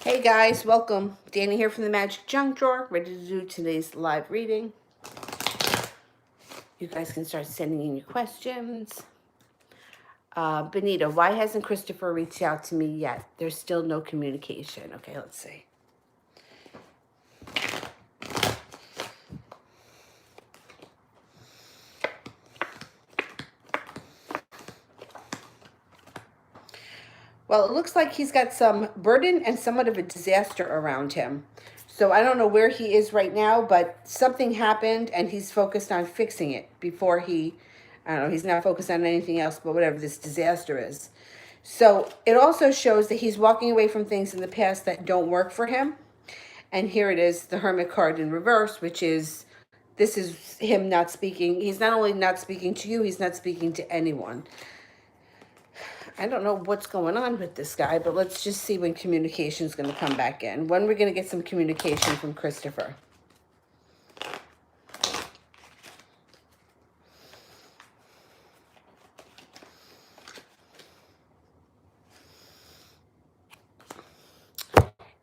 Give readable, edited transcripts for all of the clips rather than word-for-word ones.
Hey guys, welcome. Danny here from the Magic Junk Drawer, ready to do today's live reading. You guys can start sending in your questions. Benita, why hasn't Christopher reached out to me yet? There's still no communication. Okay, let's see. Well, it looks like he's got some burden and somewhat of a disaster around him. So I don't know where he is right now, but something happened and he's focused on fixing it before I don't know, he's not focused on anything else but whatever this disaster is. So it also shows that he's walking away from things in the past that don't work for him. And here it is, the Hermit card in reverse, which is, this is him not speaking. He's not only not speaking to you, he's not speaking to anyone. I don't know what's going on with this guy, but let's just see when communication is going to come back in. When we're going to get some communication from Christopher.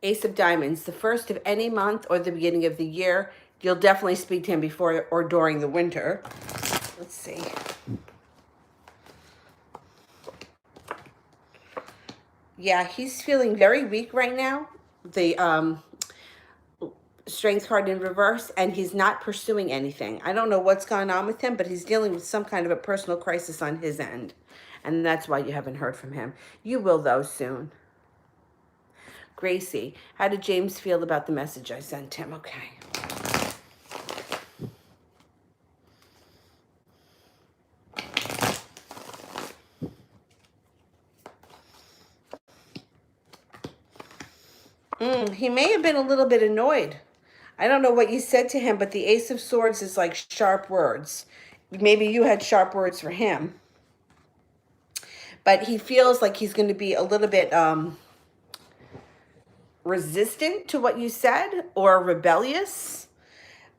Ace of Diamonds, the first of any month or the beginning of the year. You'll definitely speak to him before or during the winter. Let's see. Yeah, he's feeling very weak right now. The Strength card in reverse, and he's not pursuing anything. I don't know what's going on with him, but he's dealing with some kind of a personal crisis on his end. And that's why you haven't heard from him. You will, though, soon. Gracie, how did James feel about the message I sent him? Okay. He may have been a little bit annoyed. I don't know what you said to him, but the Ace of Swords is like sharp words. Maybe you had sharp words for him. But he feels like he's going to be a little bit resistant to what you said or rebellious.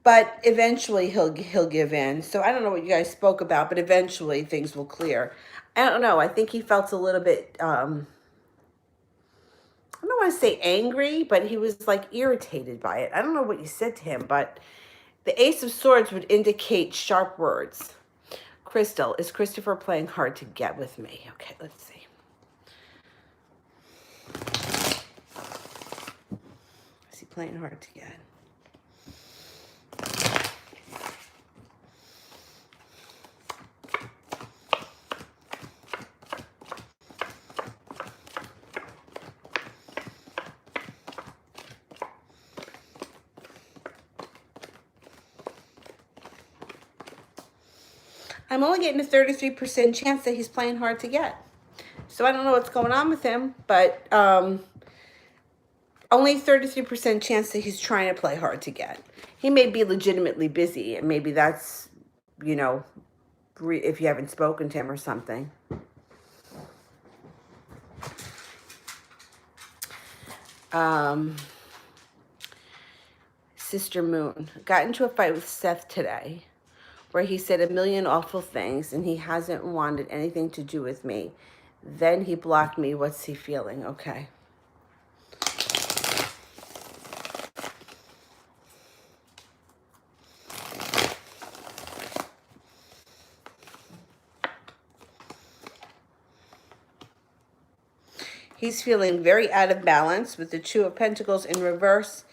But eventually he'll give in. So I don't know what you guys spoke about, but eventually things will clear. I don't know. I think he felt a little bit, I don't want to say angry, but he was like irritated by it. I don't know what you said to him, but the Ace of Swords would indicate sharp words. Crystal, is Christopher playing hard to get with me? Okay, let's see. Is he playing hard to get? I'm only getting a 33% chance that he's playing hard to get. So I don't know what's going on with him, but only 33% chance that he's trying to play hard to get. He may be legitimately busy, and maybe that's, you know, if you haven't spoken to him or something. Sister Moon got into a fight with Seth today where he said a million awful things and he hasn't wanted anything to do with me. Then he blocked me. What's he feeling? Okay. He's feeling very out of balance with the Two of Pentacles in reverse.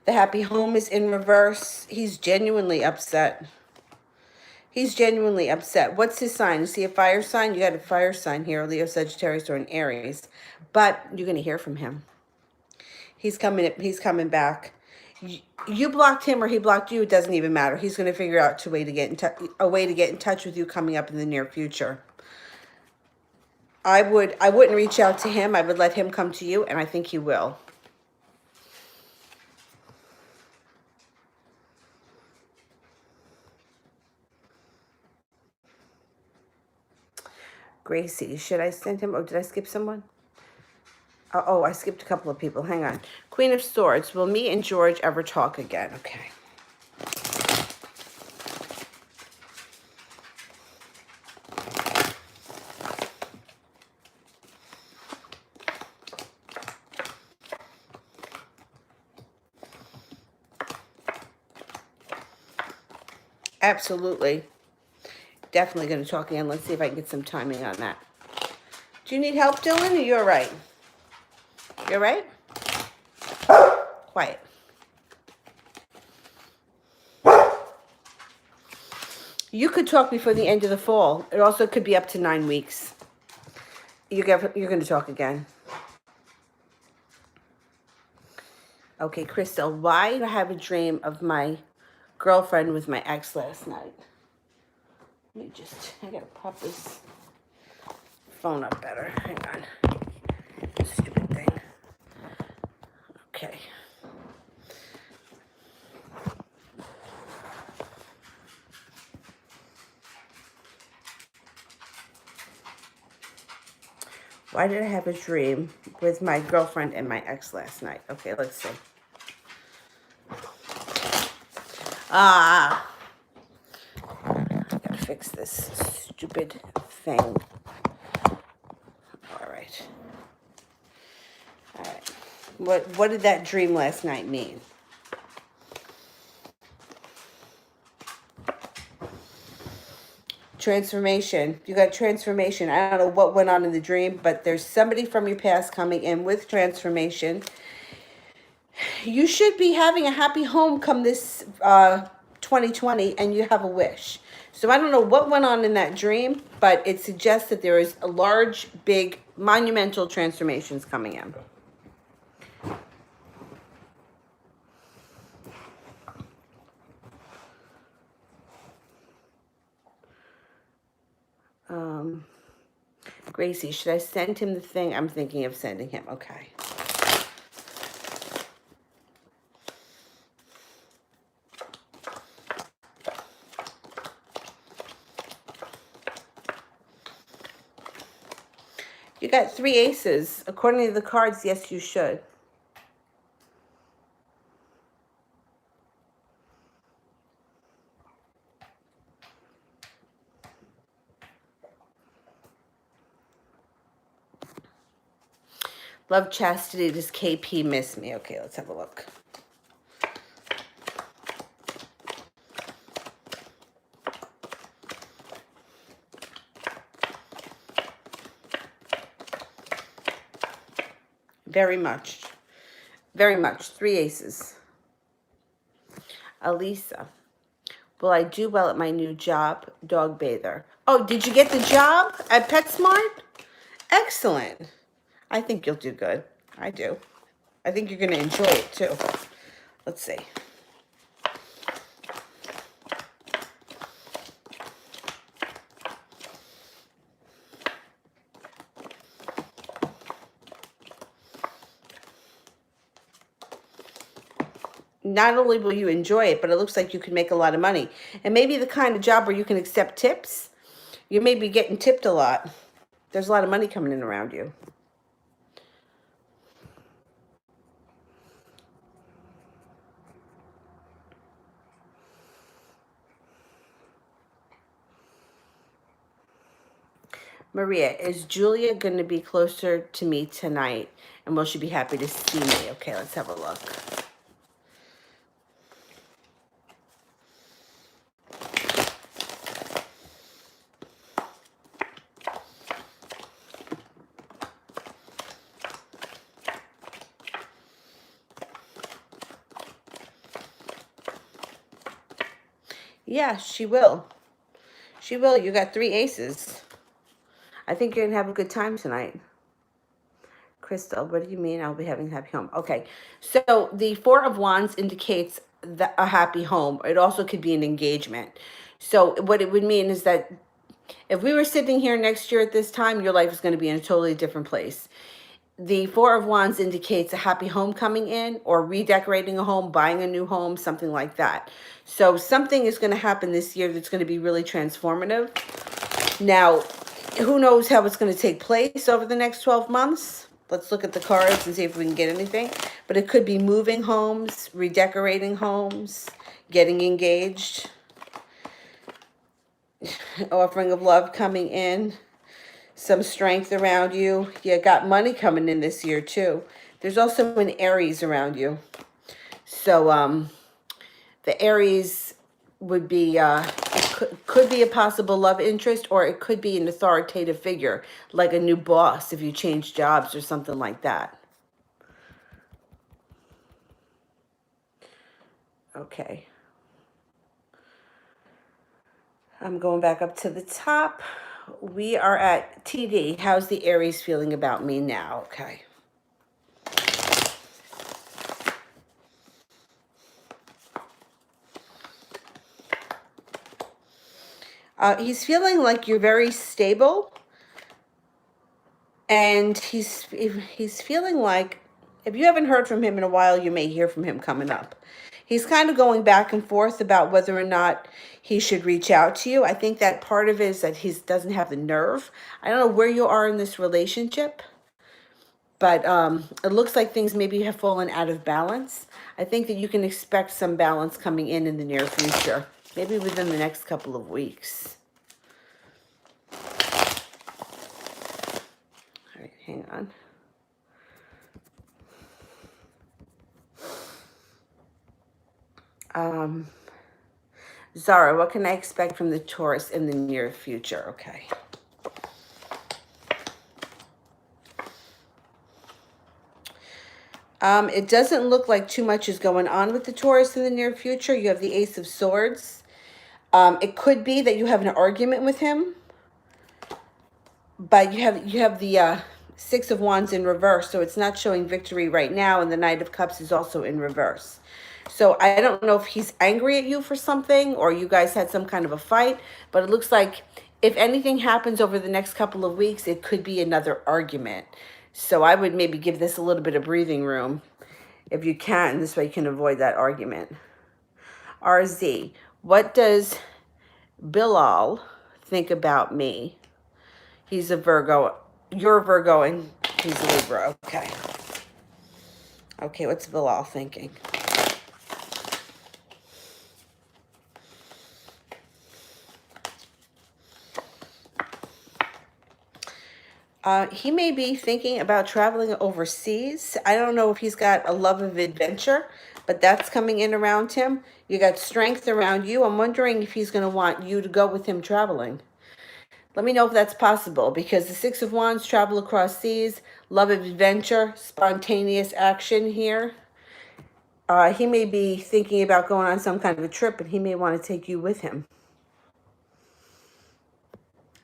The happy home is in reverse. He's genuinely upset. He's genuinely upset. What's his sign? Is he a fire sign? You got a fire sign here, Leo, Sagittarius, or an Aries. But you're going to hear from him. He's coming back. You blocked him or he blocked you, it doesn't even matter. He's going to figure out a way to get in touch with you coming up in the near future. I wouldn't reach out to him. I would let him come to you, and I think he will. Gracie, should I send him? Oh, did I skip someone? Oh, I skipped a couple of people. Hang on. Queen of Swords, will me and George ever talk again? Okay. Absolutely. Definitely going to talk again. Let's see if I can get some timing on that. Do you need help, Dylan, or you're right? You're right? Quiet. You could talk before the end of the fall. It also could be up to 9 weeks. You're going to talk again. Okay, Crystal, why did I have a dream of my girlfriend with my ex last night? Let me just, I gotta pop this phone up better. Hang on. Stupid thing. Okay. Why did I have a dream with my girlfriend and my ex last night? Okay, let's see. I gotta fix this stupid thing. All right. What did that dream last night mean? Transformation. You got transformation. I don't know what went on in the dream, but there's somebody from your past coming in with transformation. You should be having a happy home come this 2020, and you have a wish. So I don't know what went on in that dream, but it suggests that there is a large, big, monumental transformations coming in. Gracie, should I send him the thing? I'm thinking of sending him. Okay. You got 3 aces. According to the cards, yes, you should. Love Chastity, does KP miss me? Okay, let's have a look. Very much. Very much. 3 aces. Alisa, will I do well at my new job, dog bather? Oh, did you get the job at PetSmart? Excellent. I think you'll do good. I do. I think you're going to enjoy it too. Let's see. Not only will you enjoy it, but it looks like you can make a lot of money. And maybe the kind of job where you can accept tips. You may be getting tipped a lot. There's a lot of money coming in around you. Maria, is Julia going to be closer to me tonight? And will she be happy to see me? Okay, let's have a look. Yeah, she will. She will. You got 3 aces. I think you're going to have a good time tonight. Crystal, what do you mean I'll be having a happy home? Okay, so the 4 of Wands indicates a happy home. It also could be an engagement. So what it would mean is that if we were sitting here next year at this time, your life is going to be in a totally different place. The 4 of Wands indicates a happy home coming in, or redecorating a home, buying a new home, something like that. So something is going to happen this year that's going to be really transformative. Now, who knows how it's going to take place over the next 12 months? Let's look at the cards and see if we can get anything. But it could be moving homes, redecorating homes, getting engaged, offering of love coming in, some strength around you. You got money coming in this year too. There's also an Aries around you. So the Aries would be, could be a possible love interest, or it could be an authoritative figure, like a new boss if you change jobs or something like that. Okay. I'm going back up to the top. We are at TD. How's the Aries feeling about me now? Okay. He's feeling like you're very stable, and he's feeling like, if you haven't heard from him in a while, you may hear from him coming up. He's kind of going back and forth about whether or not he should reach out to you. I think that part of it is that he doesn't have the nerve. I don't know where you are in this relationship, but it looks like things maybe have fallen out of balance. I think that you can expect some balance coming in the near future, maybe within the next couple of weeks. All right, hang on. Zara, what can I expect from the Taurus in the near future? Okay. It doesn't look like too much is going on with the Taurus in the near future. You have the Ace of Swords. It could be that you have an argument with him, but you have the Six of Wands in reverse, so it's not showing victory right now, and the Knight of Cups is also in reverse. So I don't know if he's angry at you for something, or you guys had some kind of a fight, but it looks like if anything happens over the next couple of weeks, it could be another argument. So I would maybe give this a little bit of breathing room if you can. This way you can avoid that argument. RZ, what does Bilal think about me? He's a Virgo. You're a Virgo and he's a Libra. Okay. Okay, what's Bilal thinking? He may be thinking about traveling overseas. I don't know if he's got a love of adventure, but that's coming in around him. You got strength around you. I'm wondering if he's going to want you to go with him traveling. Let me know if that's possible, because the Six of Wands, travel across seas, love of adventure, spontaneous action here. He may be thinking about going on some kind of a trip, and he may want to take you with him.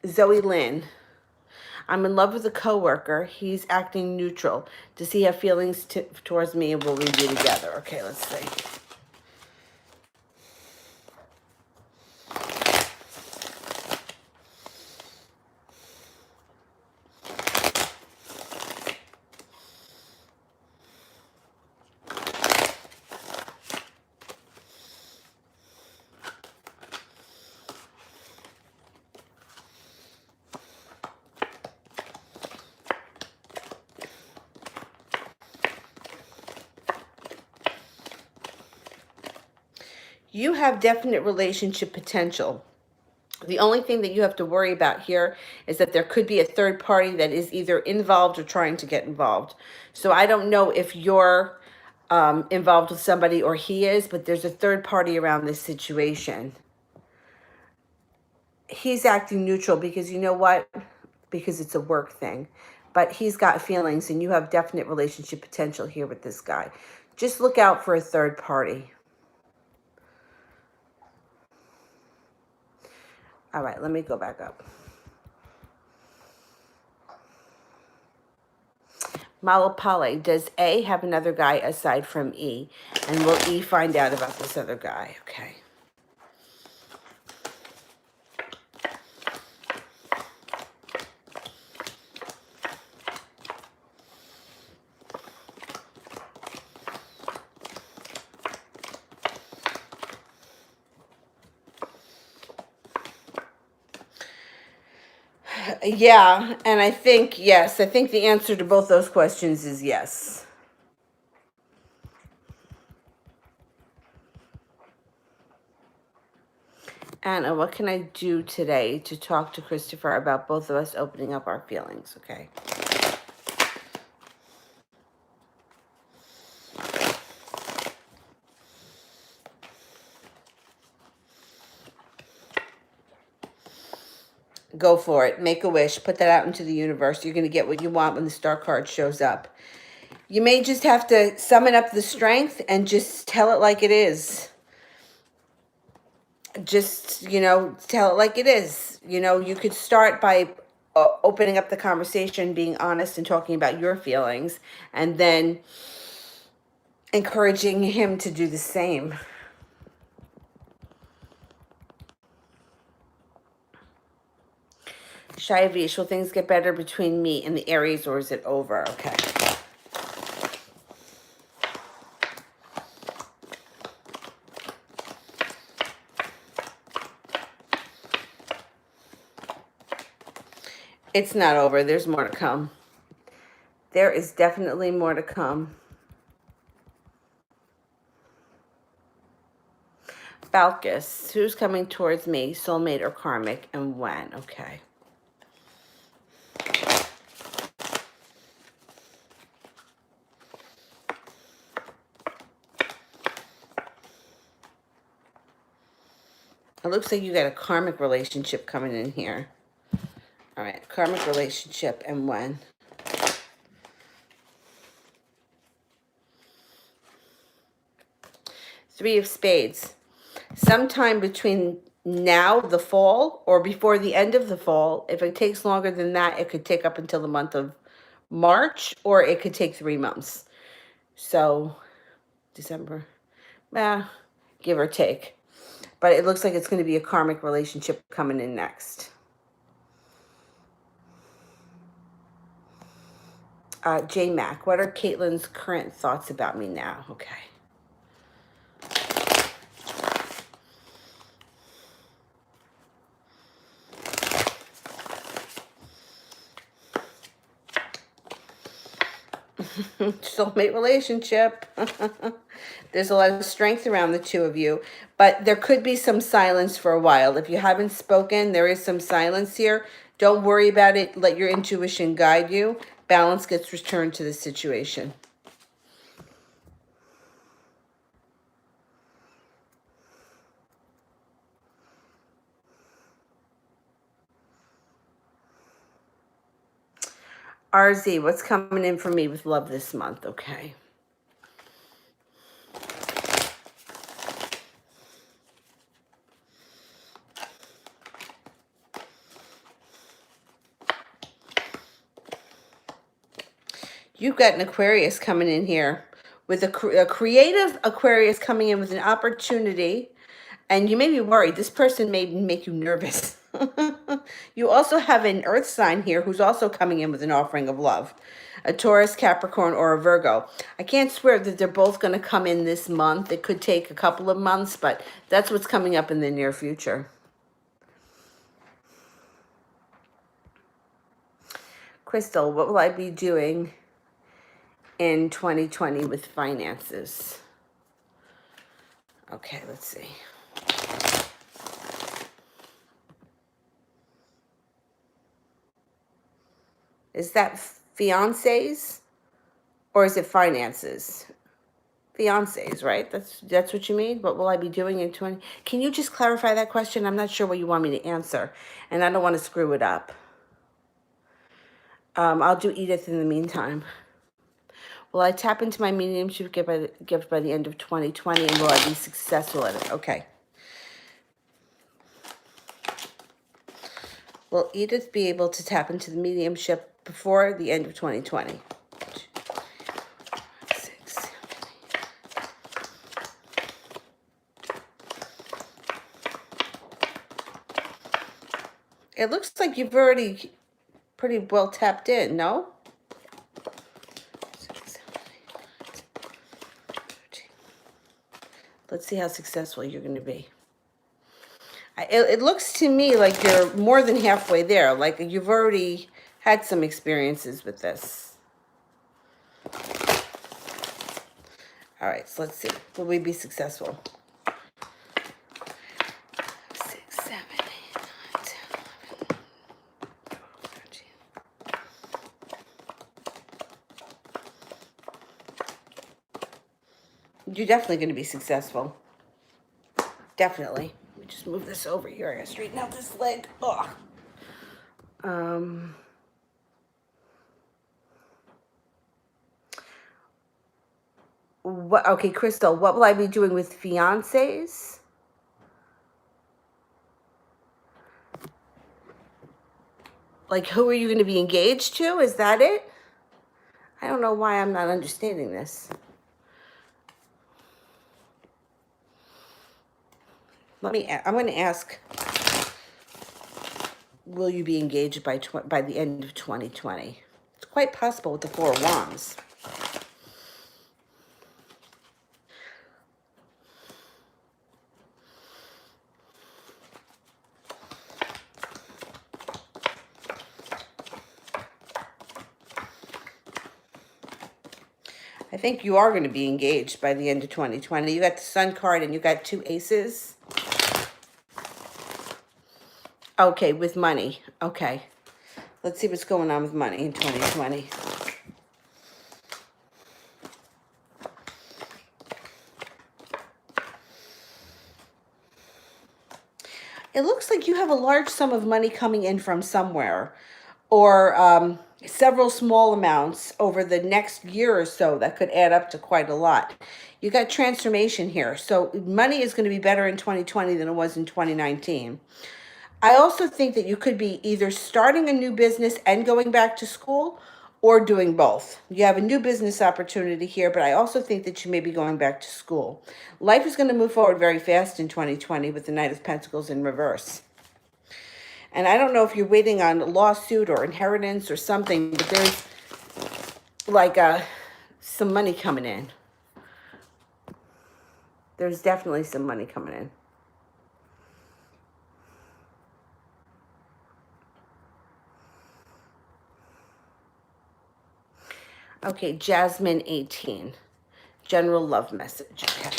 Zoe Lynn. I'm in love with a coworker. He's acting neutral. Does he have feelings towards me, and will we be together? Okay, let's see. You have definite relationship potential. The only thing that you have to worry about here is that there could be a third party that is either involved or trying to get involved. So I don't know if you're involved with somebody or he is, but there's a third party around this situation. He's acting neutral because you know what? Because it's a work thing. But he's got feelings, and you have definite relationship potential here with this guy. Just look out for a third party. All right, let me go back up. Malapale, does A have another guy aside from E? And will E find out about this other guy? Okay. Yeah, and I think, yes, I think the answer to both those questions is yes. Anna, what can I do today to talk to Christopher about both of us opening up our feelings? Okay. Go for it. Make a wish. Put that out into the universe. You're going to get what you want when the star card shows up. You may just have to summon up the strength and just tell it like it is. Just, tell it like it is. You could start by opening up the conversation, being honest and talking about your feelings, and then encouraging him to do the same. Shaivish, will things get better between me and the Aries, or is it over? Okay. It's not over. There's more to come. There is definitely more to come. Falcus, who's coming towards me, soulmate or karmic, and when? Okay. It looks like you got a karmic relationship coming in here. All right, karmic relationship and when? Three of Spades. Sometime between now, the fall, or before the end of the fall. If it takes longer than that, it could take up until the month of March, or it could take 3 months. So, December, give or take. But it looks like it's going to be a karmic relationship coming in next. J Mac, what are Caitlin's current thoughts about me now? Okay. Soulmate relationship. There's a lot of strength around the two of you, but there could be some silence for a while. If you haven't spoken, there is some silence here. Don't worry about it. Let your intuition guide you. Balance gets returned to the situation. RZ, what's coming in for me with love this month? Okay. You've got an Aquarius coming in here with a creative Aquarius coming in with an opportunity. And you may be worried. This person may make you nervous. You also have an earth sign here who's also coming in with an offering of love. A Taurus, Capricorn, or a Virgo. I can't swear that they're both going to come in this month. It could take a couple of months, but that's what's coming up in the near future. Crystal, what will I be doing in 2020 with finances? Okay, let's see. Is that fiancés or is it finances? Fiancés, right? That's what you mean? What will I be doing in 20? Can you just clarify that question? I'm not sure what you want me to answer, and I don't want to screw it up. I'll do Edith in the meantime. Will I tap into my mediumship gift by the end of 2020, and will I be successful at it? Okay. Will Edith be able to tap into the mediumship before the end of 2020? It looks like you've already pretty well tapped in, no? Let's see how successful you're going to be. It looks to me like you're more than halfway there. Like you've already had some experiences with this. All right, so let's see. Will we be successful? 6, 7, 8, 9, 10, 11, 12, 13. You're definitely going to be successful. Definitely. Let me just move this over here. I gotta straighten out this leg. Ugh. Um, what? Okay, Crystal, what will I be doing with fiancés? Like, who are you going to be engaged to? Is that it? I don't know why I'm not understanding this. I'm going to ask, will you be engaged by the end of 2020? It's quite possible with the Four of Wands. I think you are going to be engaged by the end of 2020. You got the Sun card and you got two aces. Okay, with money. Okay. Let's see what's going on with money in 2020. It looks like you have a large sum of money coming in from somewhere, or several small amounts over the next year or so that could add up to quite a lot. You got transformation here. So money is going to be better in 2020 than it was in 2019. I also think that you could be either starting a new business and going back to school, or doing both. You have a new business opportunity here, but I also think that you may be going back to school. Life is going to move forward very fast in 2020 with the Knight of Pentacles in reverse. And I don't know if you're waiting on a lawsuit or inheritance or something, but there's like some money coming in. There's definitely some money coming in. Okay, Jasmine 18. General love message. Okay.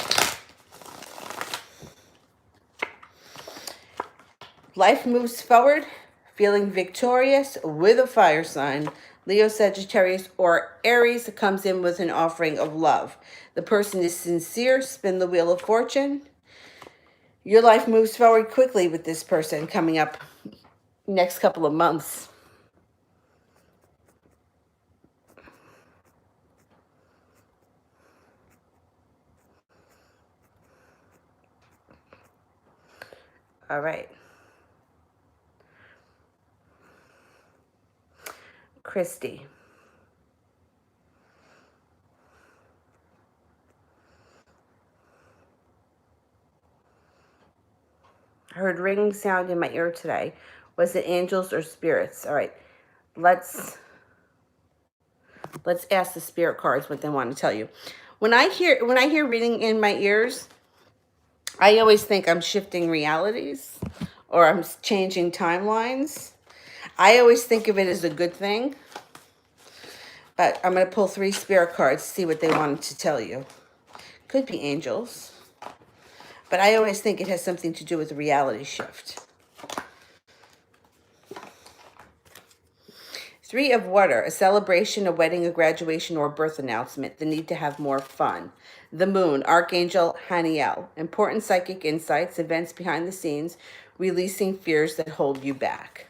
Life moves forward, feeling victorious with a fire sign. Leo, Sagittarius, or Aries comes in with an offering of love. The person is sincere. Spin the wheel of fortune. Your life moves forward quickly with this person coming up next couple of months. All right. Christy. I heard ringing sound in my ear today. Was it angels or spirits? All right. Let's ask the spirit cards what they want to tell you. When I hear ringing in my ears, I always think I'm shifting realities or I'm changing timelines. I always think of it as a good thing. But I'm going to pull 3 spirit cards to see what they wanted to tell you. Could be angels. But I always think it has something to do with a reality shift. 3 of water, a celebration, a wedding, a graduation, or a birth announcement. The need to have more fun. The moon, Archangel Haniel. Important psychic insights, events behind the scenes, releasing fears that hold you back.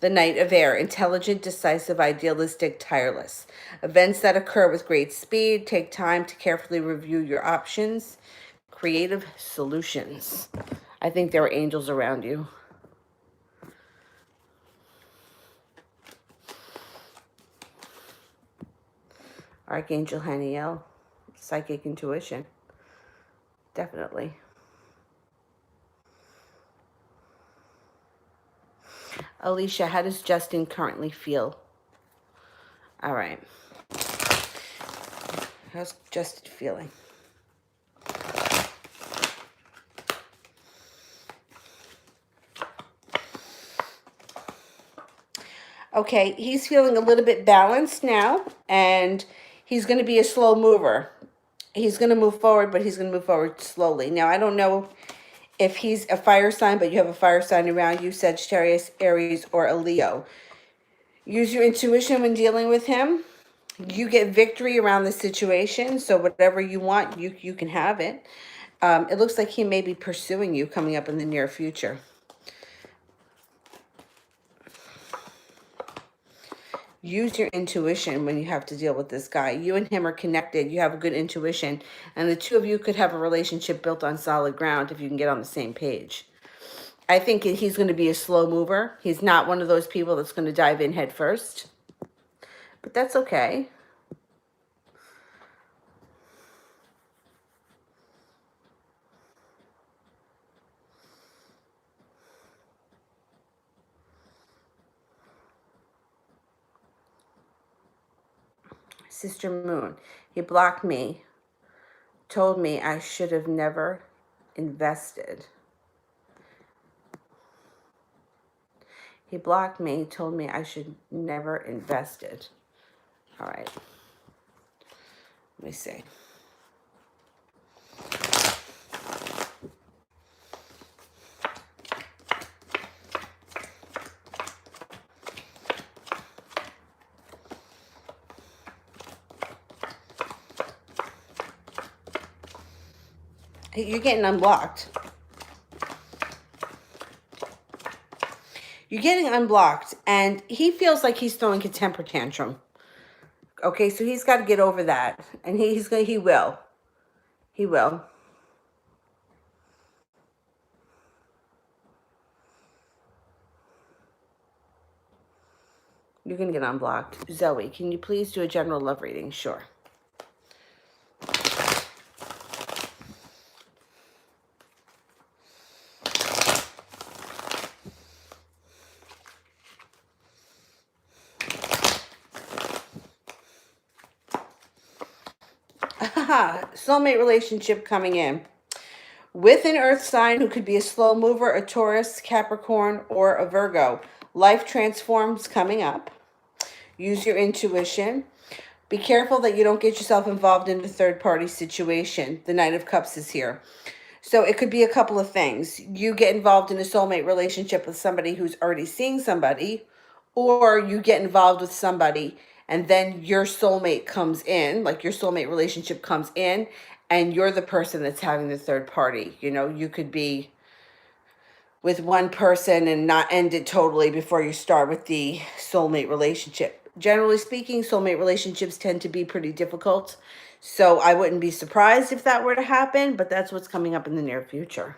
The Knight of Air, intelligent, decisive, idealistic, tireless. Events that occur with great speed, take time to carefully review your options. Creative solutions. I think there are angels around you. Archangel Haniel, psychic intuition. Definitely. Alicia, how does Justin currently feel? All right. How's Justin feeling? Okay, he's feeling a little bit balanced now, and he's going to be a slow mover. He's going to move forward, but he's going to move forward slowly. Now, I don't know if he's a fire sign, but you have a fire sign around you, Sagittarius, Aries, or a Leo. Use your intuition when dealing with him. You get victory around the situation, so whatever you want, you can have it. It looks like he may be pursuing you coming up in the near future. use your intuition when you have to deal with this guy. You and him are connected. You have a good intuition. And the two of you could have a relationship built on solid ground if you can get on the same page. I think he's going to be a slow mover. He's not one of those people that's going to dive in head first. But that's okay. Sister Moon, he blocked me, told me I should have never invested. He blocked me, told me I should never invested. All right. Let me see. You're getting unblocked. You're getting unblocked, and he feels like he's throwing a temper tantrum. Okay, so he's got to get over that, and he will. He will. You're going to get unblocked. Zoe, can you please do a general love reading? Sure. Soulmate relationship coming in. With an earth sign who could be a slow mover, a Taurus, Capricorn, or a Virgo. Life transforms coming up. Use your intuition. Be careful that you don't get yourself involved in a third-party situation. The Knight of Cups is here. So it could be a couple of things. You get involved in a soulmate relationship with somebody who's already seeing somebody, or you get involved with somebody and then your soulmate comes in, like your soulmate relationship comes in, and you're the person that's having the third party. You know, you could be with one person and not end it totally before you start with the soulmate relationship. Generally speaking, soulmate relationships tend to be pretty difficult. So I wouldn't be surprised if that were to happen, but that's what's coming up in the near future.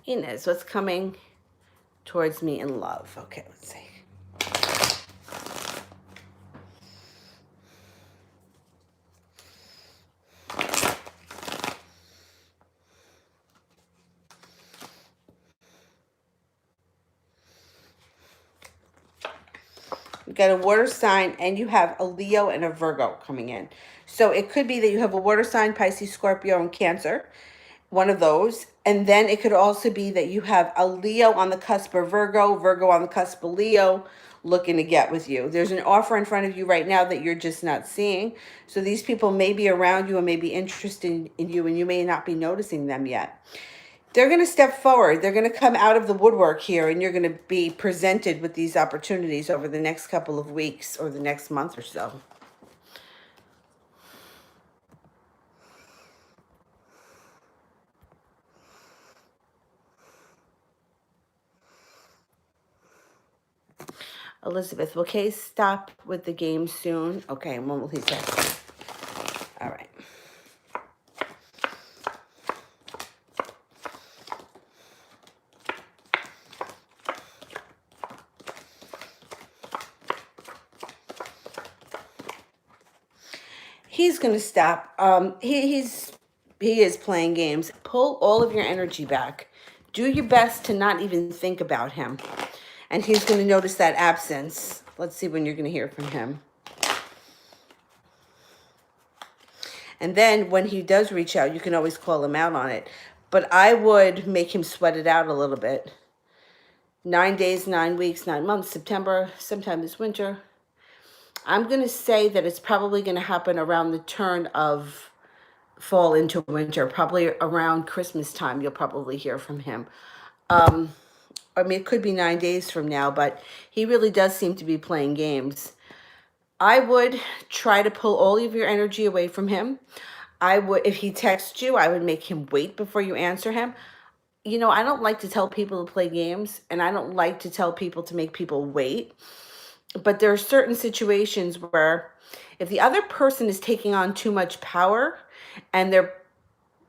Inez, what's coming towards me in love? Okay, let's see. You got a water sign and you have a Leo and a Virgo coming in. So it could be that you have a water sign, Pisces, Scorpio, and Cancer, one of those. And then it could also be that you have a Leo on the cusp of Virgo, Virgo on the cusp of Leo, looking to get with you. There's an offer in front of you right now that you're just not seeing. So these people may be around you and may be interested in you, and you may not be noticing them yet. They're going to step forward. They're going to come out of the woodwork here, and you're going to be presented with these opportunities over the next couple of weeks or the next month or so. Elizabeth, will Kay stop with the game soon? Okay, when will he say? All right. He's going to stop. He is playing games. Pull all of your energy back. Do your best to not even think about him. And he's going to notice that absence. Let's see when you're going to hear from him. And then when he does reach out, you can always call him out on it. But I would make him sweat it out a little bit. 9 days, 9 weeks, 9 months, September, sometime this winter. I'm going to say that it's probably going to happen around the turn of fall into winter, probably around Christmas time. You'll probably hear from him. I mean, it could be 9 days from now, but he really does seem to be playing games. I would try to pull all of your energy away from him. I would, if he texts you, I would make him wait before you answer him. You know, I don't like to tell people to play games, and I don't like to tell people to make people wait. But there are certain situations where if the other person is taking on too much power and they're,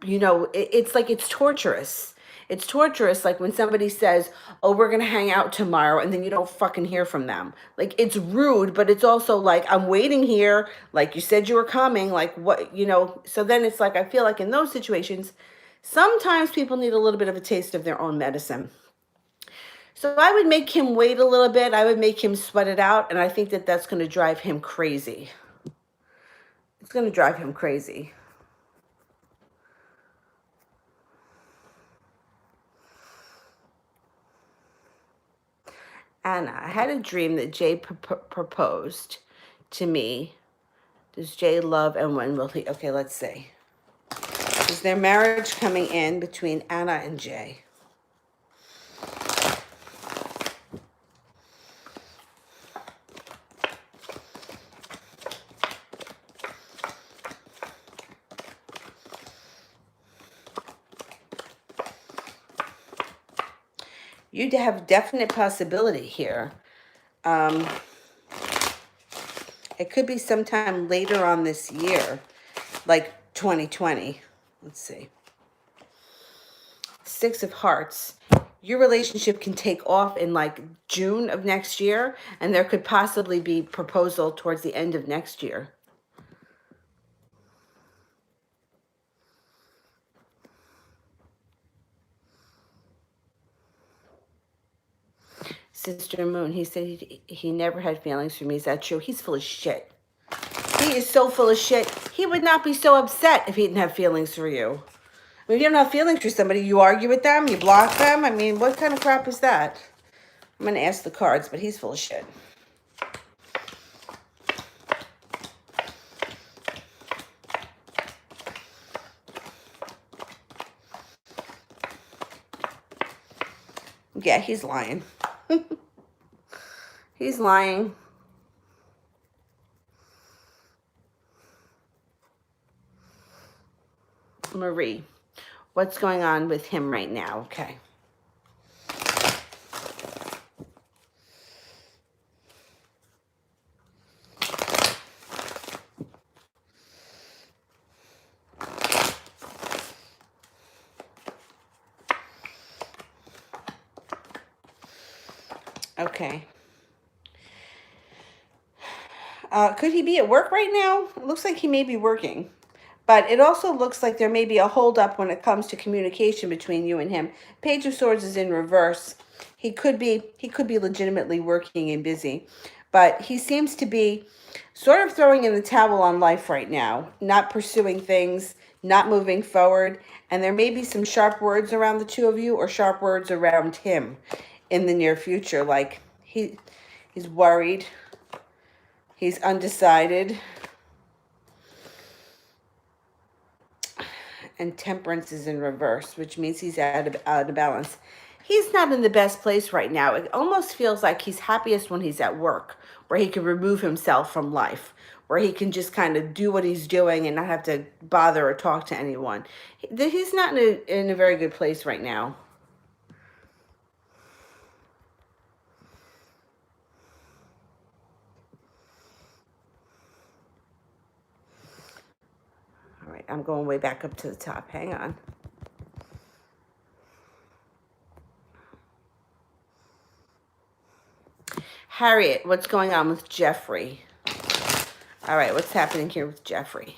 it's like it's torturous. It's torturous, like when somebody says, "Oh, we're gonna hang out tomorrow," and then you don't fucking hear from them. Like, it's rude, but it's also like, I'm waiting here, like you said you were coming, like what. So then it's like, I feel like in those situations, sometimes people need a little bit of a taste of their own medicine. So I would make him wait a little bit. I would make him sweat it out, and I think that that's going to drive him crazy. It's going to drive him crazy. Anna, I had a dream that Jay proposed to me. Does Jay love, and when will he? Okay, let's see. Is there marriage coming in between Anna and Jay? You have definite possibility here. It could be sometime later on this year, like 2020. Let's see. Six of Hearts. Your relationship can take off in like June of next year, and there could possibly be proposal towards the end of next year. Sister Moon, he said he never had feelings for me. Is that true? He's full of shit. He is so full of shit. He would not be so upset if he didn't have feelings for you. I mean, if you don't have feelings for somebody, you argue with them, you block them. I mean, what kind of crap is that? I'm going to ask the cards, but he's full of shit. Yeah, he's lying. He's lying. Marie, what's going on with him right now? Okay. Okay. Could he be at work right now? It looks like he may be working. But it also looks like there may be a holdup when it comes to communication between you and him. Page of Swords is in reverse. He could be legitimately working and busy. But he seems to be sort of throwing in the towel on life right now, not pursuing things, not moving forward. And there may be some sharp words around the two of you, or sharp words around him in the near future. Like he's worried. He's undecided. And Temperance is in reverse, which means he's out of balance. He's not in the best place right now. It almost feels like he's happiest when he's at work, where he can remove himself from life, where he can just kind of do what he's doing and not have to bother or talk to anyone. He's not in a very good place right now. All right, I'm going way back up to the top. Hang on. Harriet, what's going on with Jeffrey? All right, what's happening here with Jeffrey?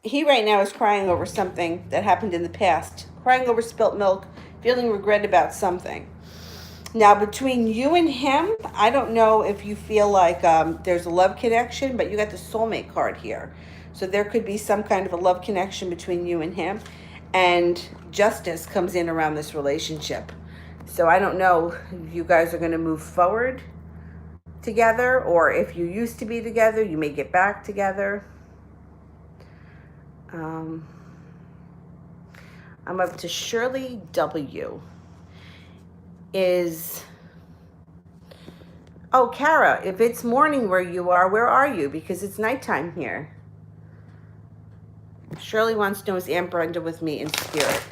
He right now is crying over something that happened in the past, crying over spilt milk, feeling regret about something. Now, between you and him, I don't know if you feel like there's a love connection, but you got the soulmate card here. So there could be some kind of a love connection between you and him. And justice comes in around this relationship. So I don't know if you guys are going to move forward together, or if you used to be together, you may get back together. I'm up to Shirley W. Is, oh, Kara, if it's morning where you are, where are you? Because it's nighttime here. Shirley wants to know, is Aunt Brenda with me in spirit?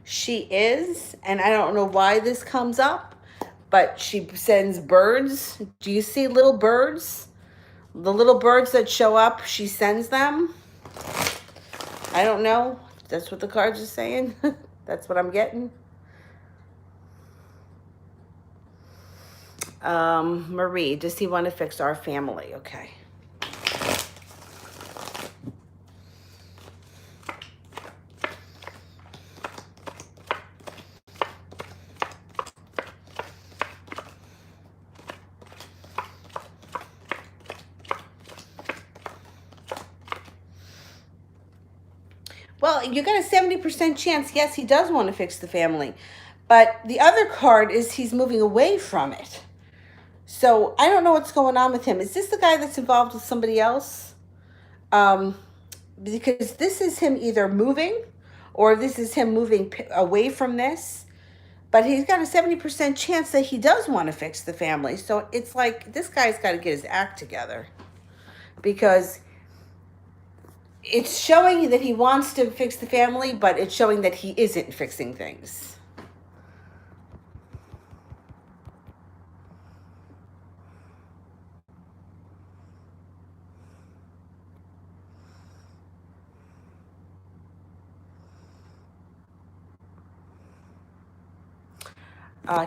She is, and I don't know why this comes up, but she sends birds. Do you see little birds? The little birds that show up, she sends them. I don't know. That's what the cards are saying. That's what I'm getting. Marie, does he want to fix our family? Okay. Well, you got a 70% chance, yes, he does want to fix the family. But the other card is he's moving away from it. So I don't know what's going on with him. Is this the guy that's involved with somebody else? Because this is him either moving or this is him moving away from this. But he's got a 70% chance that he does want to fix the family. So it's like this guy's got to get his act together. Because it's showing that he wants to fix the family, but it's showing that he isn't fixing things.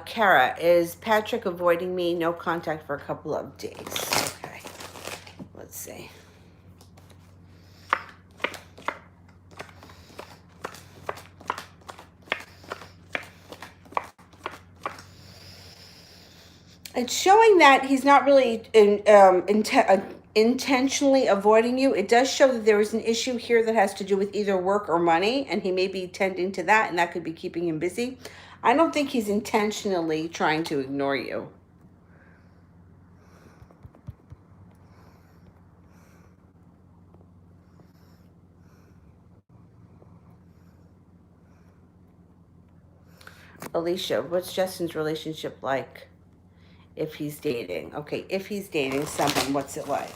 Kara, is Patrick avoiding me? No contact for a couple of days. Okay, let's see. It's showing that he's not really intentionally avoiding you. It does show that there is an issue here that has to do with either work or money, and he may be tending to that, and that could be keeping him busy. I don't think he's intentionally trying to ignore you. Alicia, what's Justin's relationship like if he's dating? Okay, if he's dating someone, what's it like?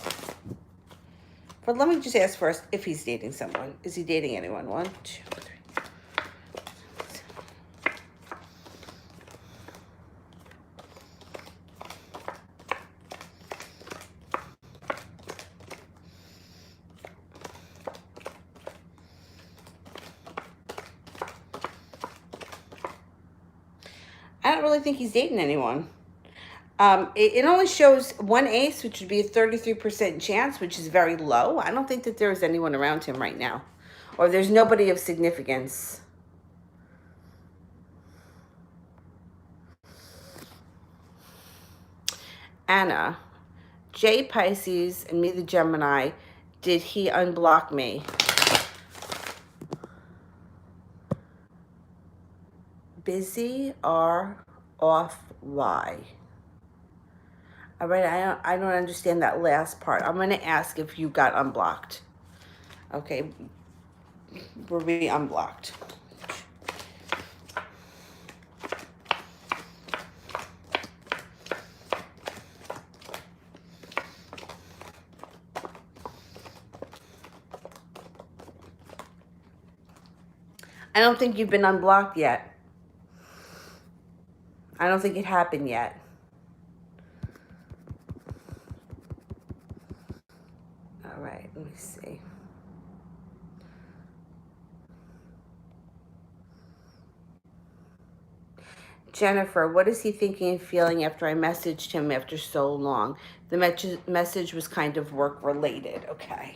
But let me just ask first, if he's dating someone. Is he dating anyone? 1, 2, 3. I don't really think he's dating anyone. It only shows one ace, which would be a 33% chance, which is very low. I don't think that there's anyone around him right now. Or there's nobody of significance. Anna, Jay Pisces and me the Gemini, did he unblock me? Busy or off? Why? All right, I don't understand that last part. I'm going to ask if you got unblocked. Okay, were we unblocked? I don't think you've been unblocked yet. I don't think it happened yet. All right, let me see. Jennifer, what is he thinking and feeling after I messaged him after so long? The message was kind of work related. Okay.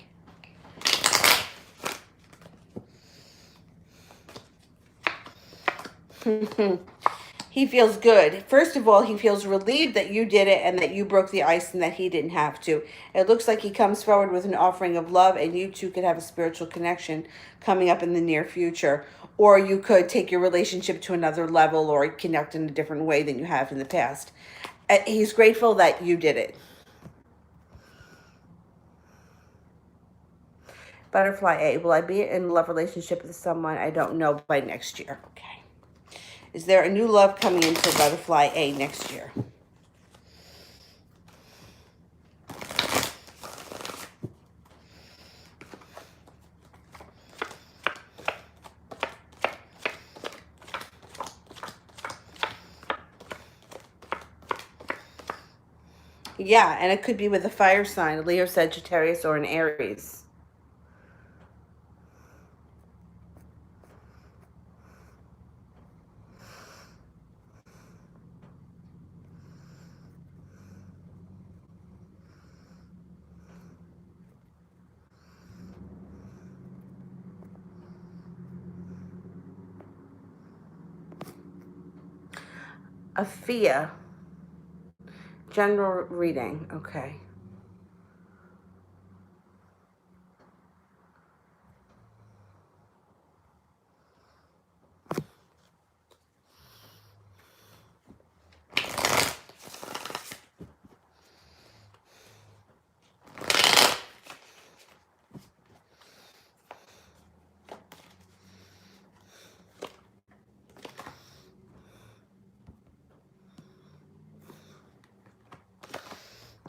He feels good. First of all, he feels relieved that you did it and that you broke the ice and that he didn't have to. It looks like he comes forward with an offering of love, and you two could have a spiritual connection coming up in the near future. Or you could take your relationship to another level or connect in a different way than you have in the past. He's grateful that you did it. Butterfly A, will I be in a love relationship with someone I don't know by next year? Okay. Is there a new love coming into Butterfly A next year? Yeah, and it could be with a fire sign, a Leo, Sagittarius, or an Aries. A Fia. General reading. Okay.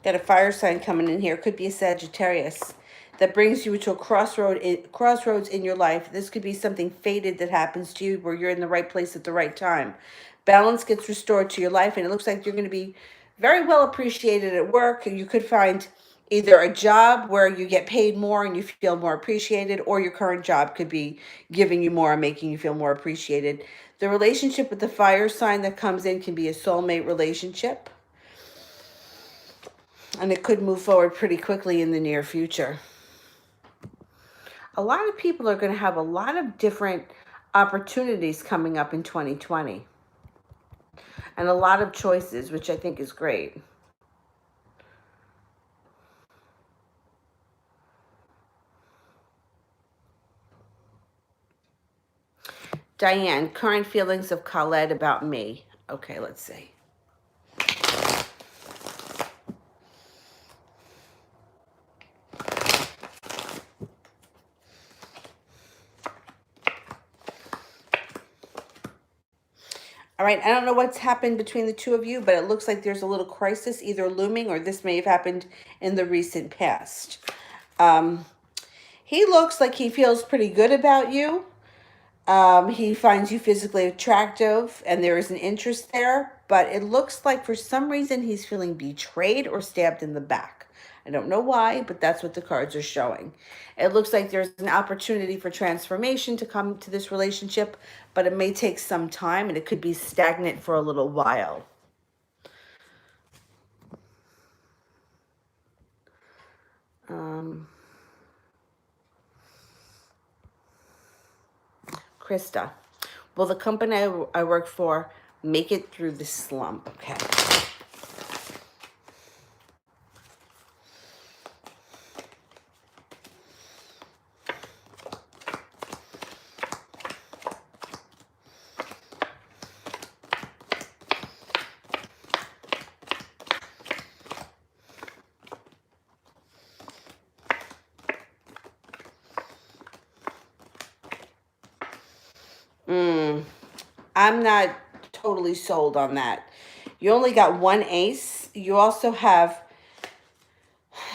Got a fire sign coming in here. Could be a Sagittarius that brings you to a crossroads in your life. This could be something fated that happens to you where you're in the right place at the right time. Balance gets restored to your life, and it looks like you're going to be very well appreciated at work. You could find either a job where you get paid more and you feel more appreciated, or your current job could be giving you more and making you feel more appreciated. The relationship with the fire sign that comes in can be a soulmate relationship, and it could move forward pretty quickly in the near future. A lot of people are going to have a lot of different opportunities coming up in 2020 and a lot of choices, which I think is great. Diane, current feelings of Khaled about me. Okay, let's see. All right, I don't know what's happened between the two of you, but it looks like there's a little crisis either looming or this may have happened in the recent past. He looks like he feels pretty good about you. He finds you physically attractive and there is an interest there, but it looks like for some reason he's feeling betrayed or stabbed in the back. I don't know why, but that's what the cards are showing. It looks like there's an opportunity for transformation to come to this relationship, but it may take some time and it could be stagnant for a little while. Krista, will the company I work for make it through the slump? Okay. I'm not totally sold on that. You only got one ace. You also have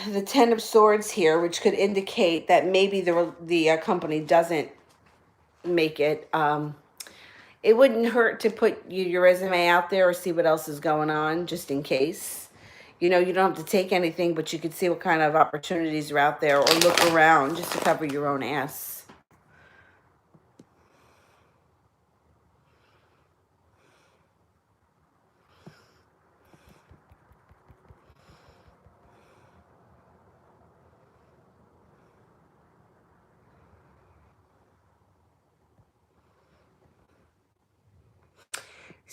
the Ten of Swords here, which could indicate that maybe the company doesn't make it. It wouldn't hurt to put your resume out there or see what else is going on, just in case. You know, you don't have to take anything, but you could see what kind of opportunities are out there or look around just to cover your own ass.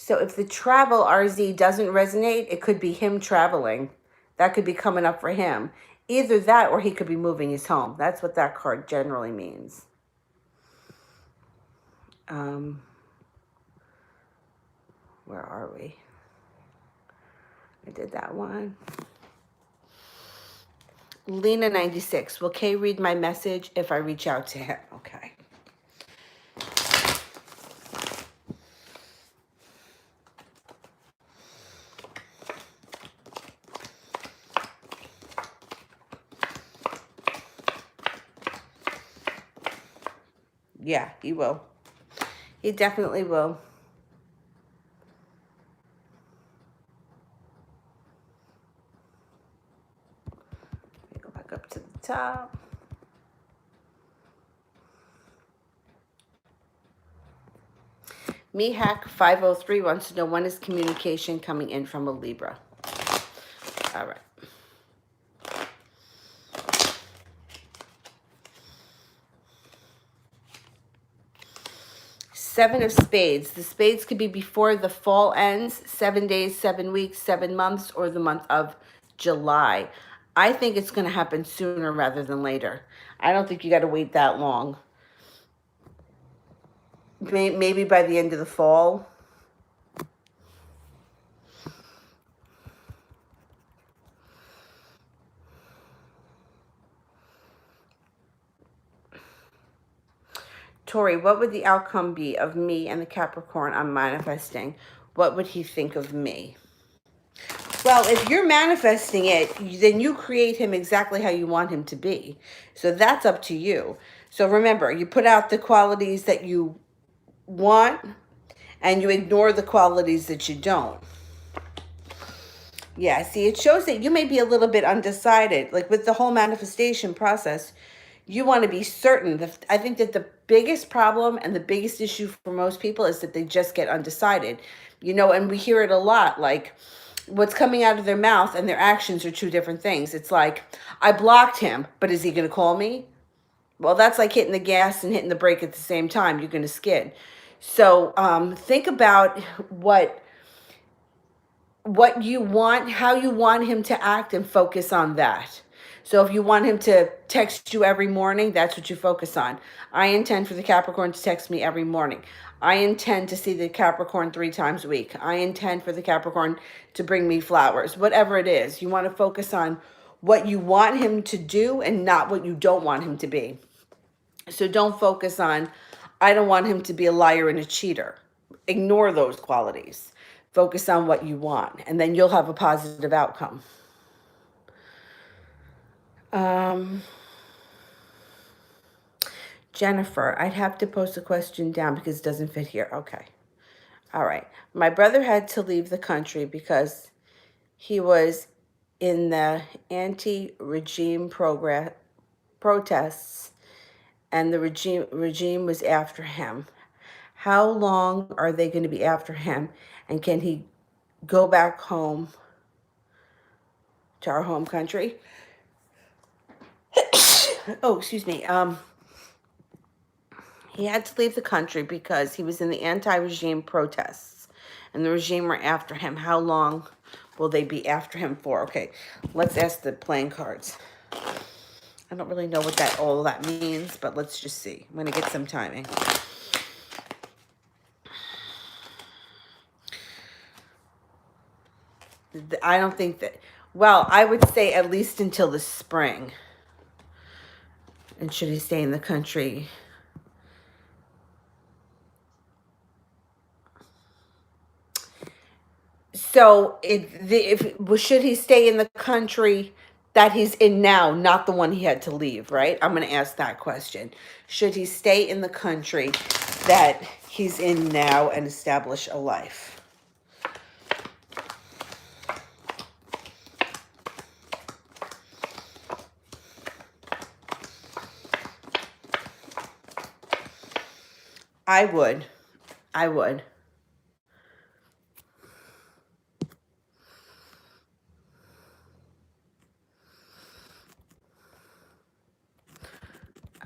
So if the travel RZ doesn't resonate, it could be him traveling. That could be coming up for him. Either that or he could be moving his home. That's what that card generally means. Where are we? I did that one. Lena 96. Will Kay read my message if I reach out to him? Okay. Yeah, he will. He definitely will. Go back up to the top. Mehack 503 wants to know, when is communication coming in from a Libra? All right. Seven of Spades. The spades could be before the fall ends, 7 days, 7 weeks, 7 months, or the month of July. I think it's going to happen sooner rather than later. I don't think you got to wait that long. Maybe by the end of the fall. Tori, what would the outcome be of me and the Capricorn I'm manifesting? What would he think of me? Well, if you're manifesting it, then you create him exactly how you want him to be. So that's up to you. So remember, you put out the qualities that you want and you ignore the qualities that you don't. Yeah, see, it shows that you may be a little bit undecided. Like with the whole manifestation process, you want to be certain. I think that the biggest problem and the biggest issue for most people is that they just get undecided. You know, and we hear it a lot, like what's coming out of their mouth and their actions are two different things. It's like, I blocked him, but is he going to call me? Well, that's like hitting the gas and hitting the brake at the same time. You're going to skid. So think about what you want, how you want him to act, and focus on that. So if you want him to text you every morning, that's what you focus on. I intend for the Capricorn to text me every morning. I intend to see the Capricorn 3 times a week. I intend for the Capricorn to bring me flowers. Whatever it is, you want to focus on what you want him to do and not what you don't want him to be. So don't focus on, I don't want him to be a liar and a cheater. Ignore those qualities. Focus on what you want, and then you'll have a positive outcome. Jennifer, I'd have to post a question down because it doesn't fit here. Okay. All right. My brother had to leave the country because he was in the anti-regime protests, and the regime was after him. How long are they going to be after him? And can he go back home to our home country? Oh, excuse me. He had to leave the country because he was in the anti-regime protests, and the regime were after him. How long will they be after him for? Okay, let's ask the playing cards. I don't really know what all that means, but let's just see. I'm going to get some timing. I don't think that, well, I would say at least until the spring. And should he stay in the country? So should he stay in the country that he's in now, not the one he had to leave, right? I'm going to ask that question. Should he stay in the country that he's in now and establish a life? I would.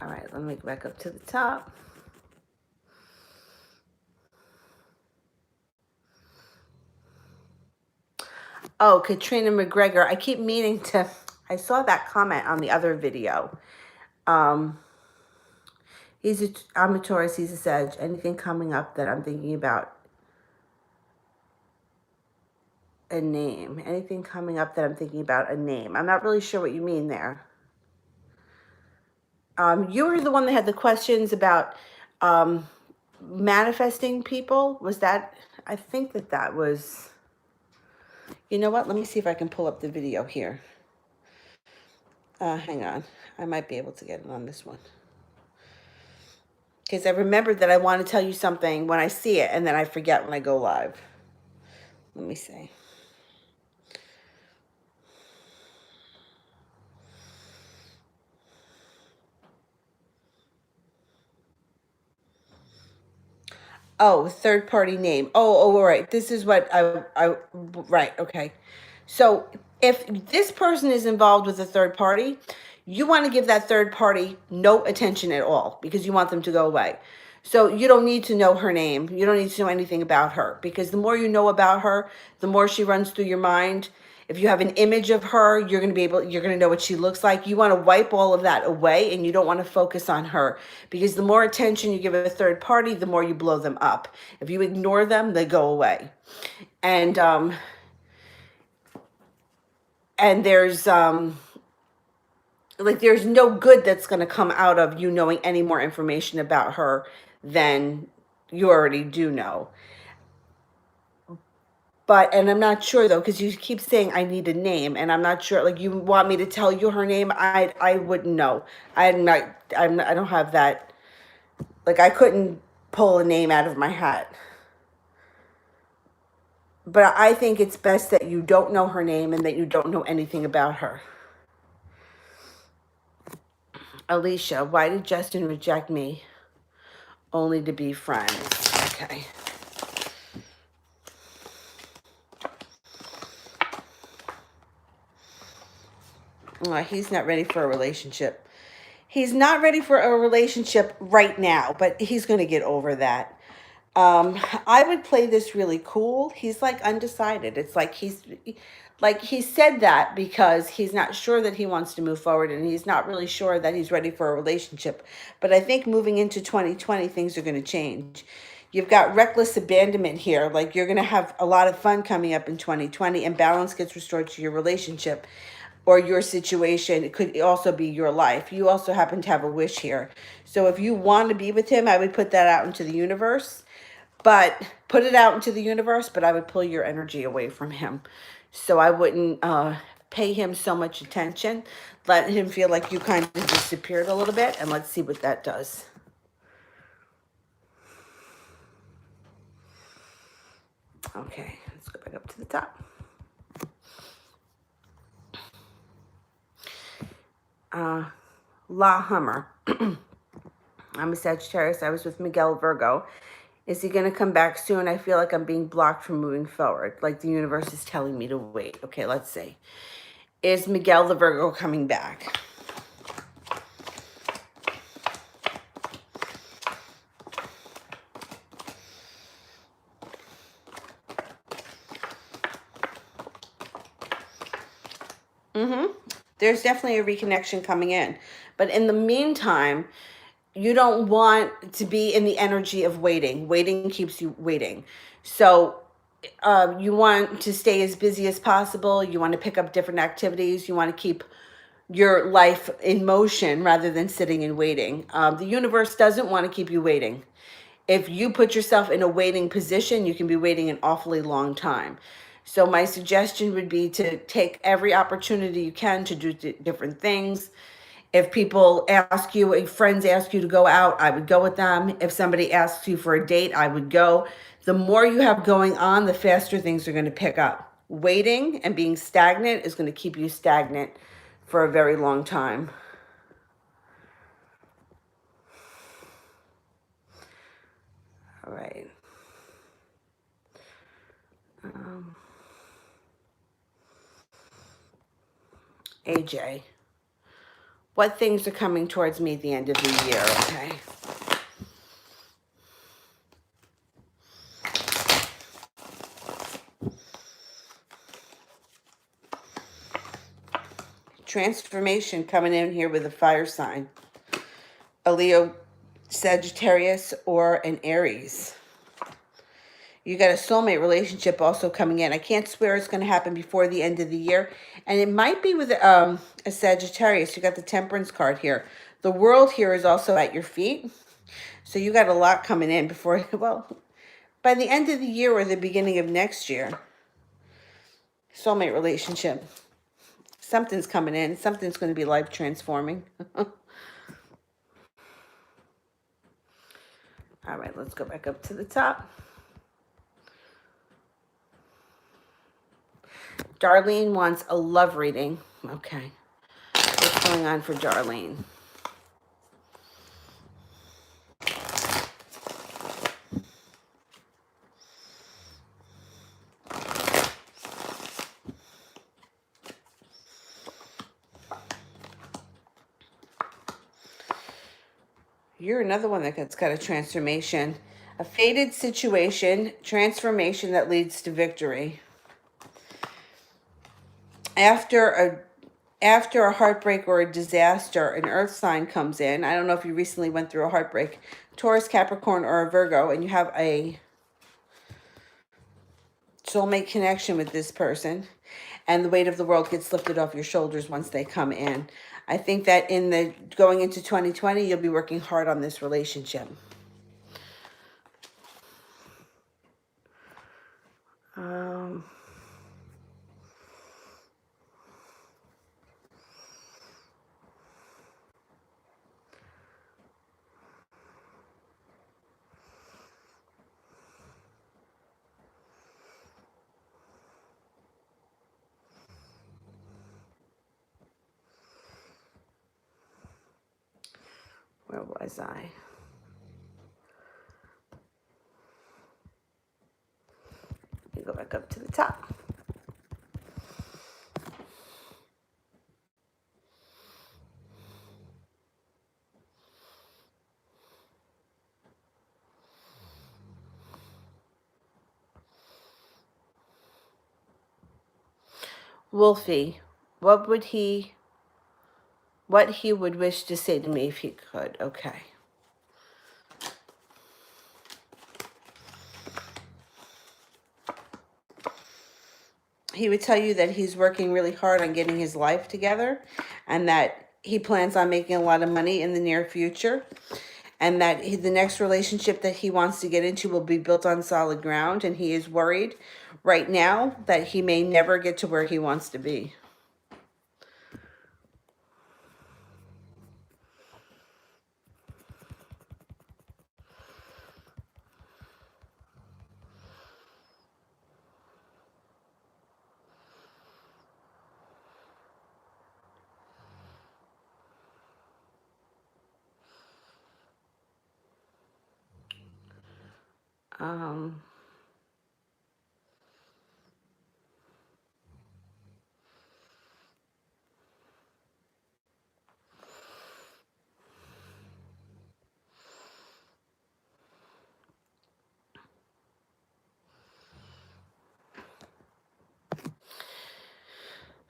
All right, let me go back up to the top. Oh, Katrina McGregor. I keep meaning to, I saw that comment on the other video. I'm a Taurus, he's a Sag. Anything coming up that I'm thinking about a name? Anything coming up that I'm thinking about a name? I'm not really sure what you mean there. You were the one that had the questions about manifesting people. Was that, I think that was, you know what? Let me see if I can pull up the video here. Hang on. I might be able to get it on this one. Because I remembered that I want to tell you something when I see it, and then I forget when I go live. Let me see. Oh, third party name. Oh, all right. This is what right. Okay. So if this person is involved with a third party, you want to give that third party no attention at all because you want them to go away. So you don't need to know her name. You don't need to know anything about her because the more you know about her, the more she runs through your mind. If you have an image of her, you're going to know what she looks like. You want to wipe all of that away and you don't want to focus on her because the more attention you give a third party, the more you blow them up. If you ignore them, they go away. And there's there's no good that's going to come out of you knowing any more information about her than you already do know. But, and I'm not sure though, because you keep saying I need a name, and I'm not sure. Like, you want me to tell you her name? I wouldn't know. I don't have that. Like, I couldn't pull a name out of my hat. But I think it's best that you don't know her name and that you don't know anything about her. Alicia, why did Justin reject me? Only to be friends. Okay. He's not ready for a relationship. He's not ready for a relationship right now, but he's going to get over that. I would play this really cool. He's like undecided. It's like he said that because he's not sure that he wants to move forward and he's not really sure that he's ready for a relationship. But I think moving into 2020, things are going to change. You've got reckless abandonment here. Like, you're going to have a lot of fun coming up in 2020 and balance gets restored to your relationship or your situation. It could also be your life. You also happen to have a wish here. So if you want to be with him, I would put that out into the universe. But put it out into the universe, but I would pull your energy away from him. So I wouldn't pay him so much attention. Let him feel like you kind of disappeared a little bit, and let's see what that does. Okay, let's go back up to the top. La Hummer. I'm a Sagittarius. I was with Miguel Virgo. Is he going to come back soon? I feel like I'm being blocked from moving forward. Like the universe is telling me to wait. Okay, let's see. Is Miguel the Virgo coming back? There's definitely a reconnection coming in. But in the meantime, you don't want to be in the energy of waiting. Waiting keeps you waiting. So you want to stay as busy as possible. You want to pick up different activities. You want to keep your life in motion rather than sitting and waiting. The universe doesn't want to keep you waiting. If you put yourself in a waiting position, you can be waiting an awfully long time. So my suggestion would be to take every opportunity you can to do different things. If people ask you, if friends ask you to go out, I would go with them. If somebody asks you for a date, I would go. The more you have going on, the faster things are going to pick up. Waiting and being stagnant is going to keep you stagnant for a very long time. All right. AJ, what things are coming towards me at the end of the year? Okay. transformation coming in here with a fire sign. A Leo, Sagittarius, or an Aries. You got a soulmate relationship also coming in. I can't swear it's going to happen before the end of the year. And it might be with a Sagittarius. You got the Temperance card here. The World here is also at your feet. So you got a lot coming in before, well, by the end of the year or the beginning of next year. Soulmate relationship. Something's coming in. Something's going to be life transforming. All right, let's go back up to the top. Darlene wants a love reading. Okay. What's going on for Darlene? You're another one that's got a transformation. A fated situation, transformation that leads to victory. After a heartbreak or a disaster, an earth sign comes in. I don't know if you recently went through a heartbreak. Taurus, Capricorn, or a Virgo, and you have a soulmate connection with this person, and the weight of the world gets lifted off your shoulders once they come in. I think that in the going into 2020, you'll be working hard on this relationship. Where was I? Let me go back up to the top. Wolfie, what he would wish to say to me if he could. Okay. He would tell you that he's working really hard on getting his life together, and that he plans on making a lot of money in the near future, and that the next relationship that he wants to get into will be built on solid ground, and he is worried right now that he may never get to where he wants to be.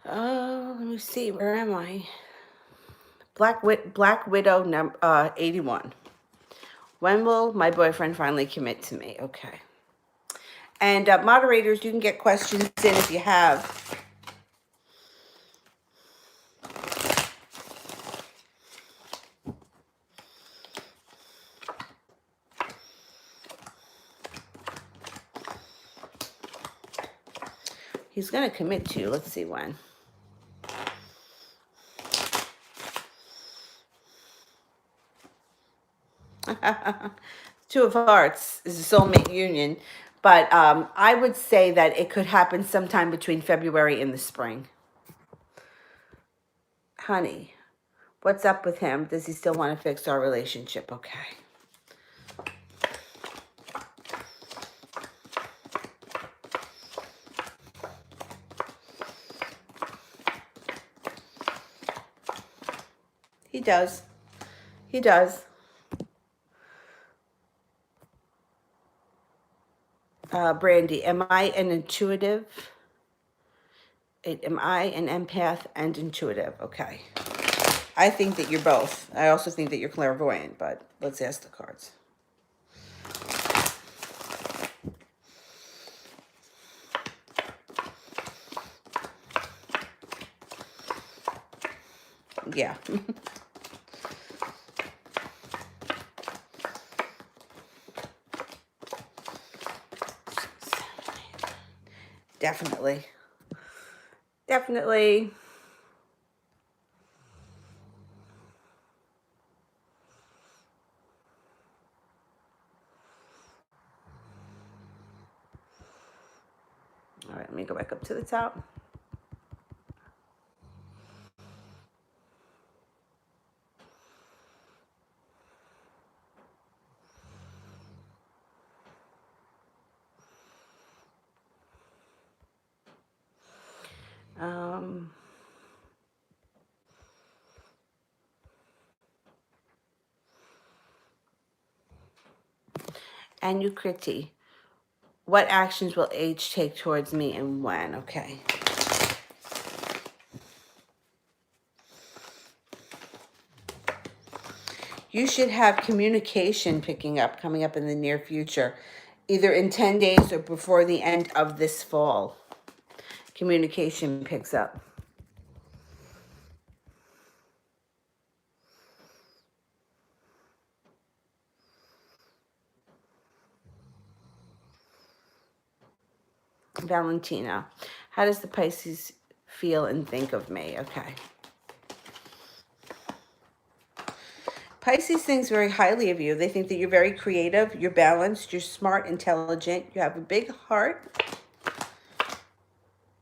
Let me see. Where am I? Black Widow 81. When will my boyfriend finally commit to me? Okay. And moderators, you can get questions in if you have. He's going to commit to you. Let's see when. Two of Hearts is a soulmate union, but I would say that it could happen sometime between February and the spring. Honey, what's up with him? Does he still want to fix our relationship? Okay. He does. He does. Brandy, am I an intuitive? Am I an empath and intuitive? Okay. I think that you're both. I also think that you're clairvoyant, but let's ask the cards. Yeah. Definitely. Definitely. All right, let me go back up to the top. And Yukriti. What actions will age take towards me and when? Okay. You should have communication coming up in the near future, either in 10 days or before the end of this fall. Communication picks up. Valentina, how does the Pisces feel and think of me? Okay. Pisces thinks very highly of you. They think that you're very creative, you're balanced, you're smart, intelligent, you have a big heart,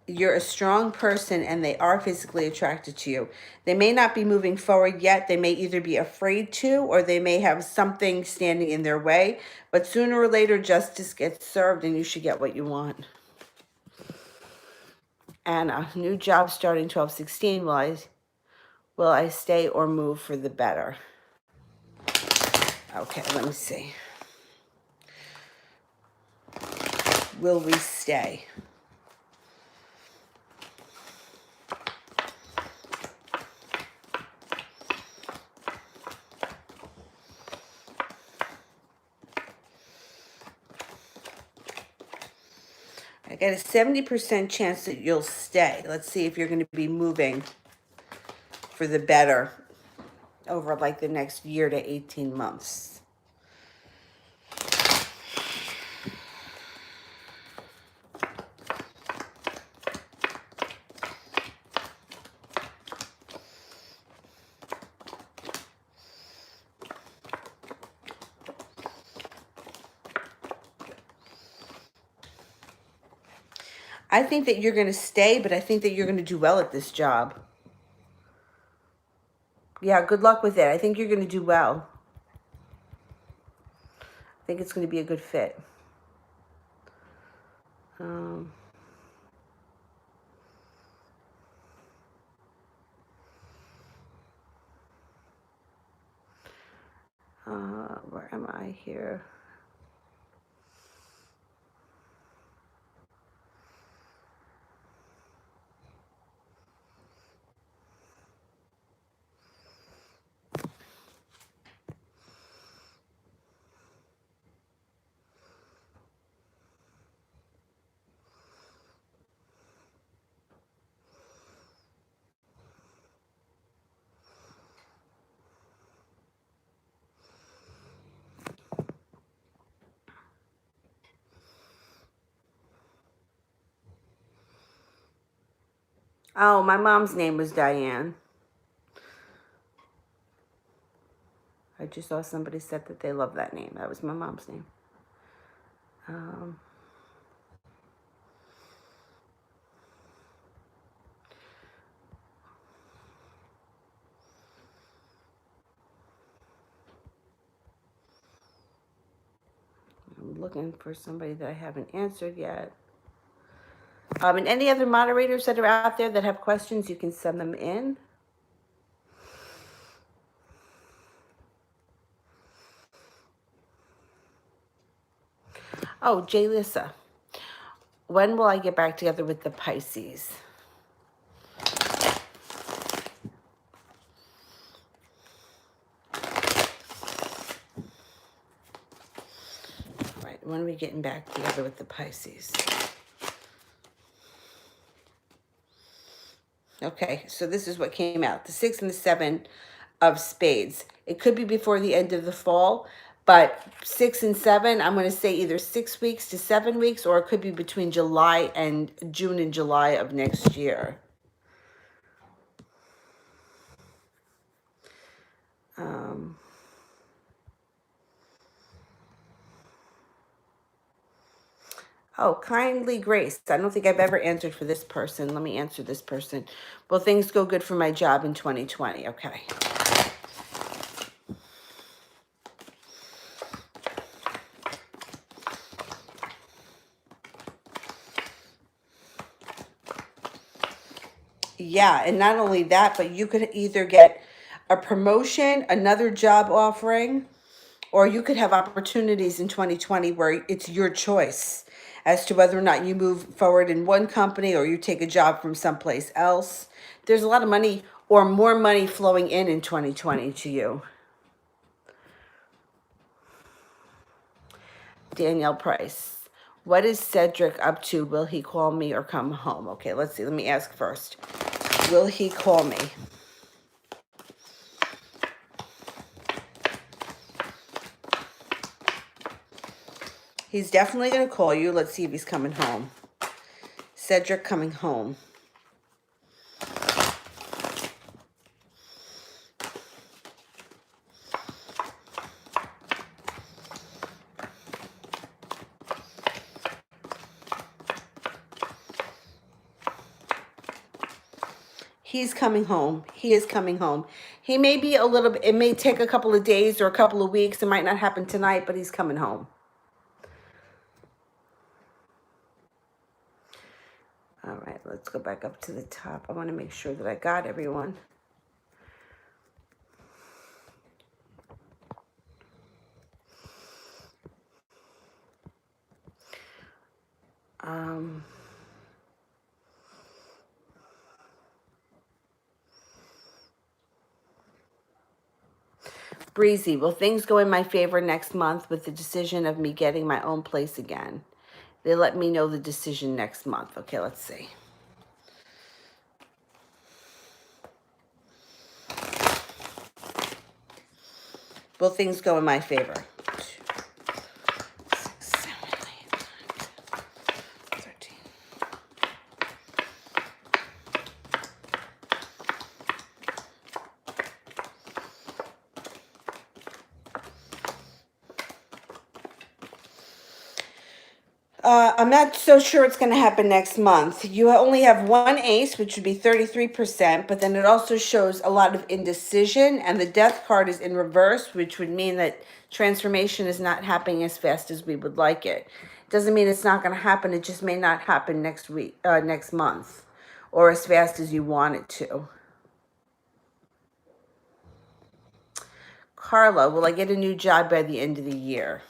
you're a strong person, and they are physically attracted to you. They may not be moving forward yet. They may either be afraid to, or they may have something standing in their way, but sooner or later justice gets served and you should get what you want. Anna, new job starting 12/16. Will I stay or move for the better? Okay, let me see. Will we stay? I got a 70% chance that you'll stay. Let's see if you're going to be moving for the better over like the next year to 18 months. I think that you're going to stay, but I think that you're going to do well at this job. Yeah, good luck with it. I think you're going to do well. I think it's going to be a good fit. Where am I here? Oh, my mom's name was Diane. I just saw somebody said that they love that name. That was my mom's name. I'm looking for somebody that I haven't answered yet. And any other moderators that are out there that have questions, you can send them in. Oh, Jay Lissa. When will I get back together with the Pisces? When are we getting back together with the Pisces? Okay, so this is what came out. The 6 and the 7 of spades. It could be before the end of the fall, but 6 and 7, I'm going to say either 6 weeks to 7 weeks, or it could be between July and June and July of next year. Oh, kindly Grace. I don't think I've ever answered for this person. Let me answer this person. Will things go good for my job in 2020? Okay. Yeah, and not only that, but you could either get a promotion, another job offering, or you could have opportunities in 2020 where it's your choice as to whether or not you move forward in one company or you take a job from someplace else. There's a lot of money or more money flowing in 2020 to you. Danielle Price. What is Cedric up to? Will he call me or come home? Okay, let's see. Let me ask first. Will he call me? He's definitely going to call you. Let's see if he's coming home. Cedric coming home. He's coming home. He is coming home. He may be a little bit, it may take a couple of days or a couple of weeks. It might not happen tonight, but he's coming home. All right, let's go back up to the top. I want to make sure that I got everyone. Breezy, will things go in my favor next month with the decision of me getting my own place again? They let me know the decision next month. Okay, let's see. Will things go in my favor? 6, 7, 8, 9, 10, 13. I'm not so sure it's going to happen next month. You only have one ace, which would be 33%, but then it also shows a lot of indecision, and the death card is in reverse, which would mean that transformation is not happening as fast as we would like it. Doesn't mean it's not going to happen. It just may not happen next month, or as fast as you want it to. Carla, will I get a new job by the end of the year?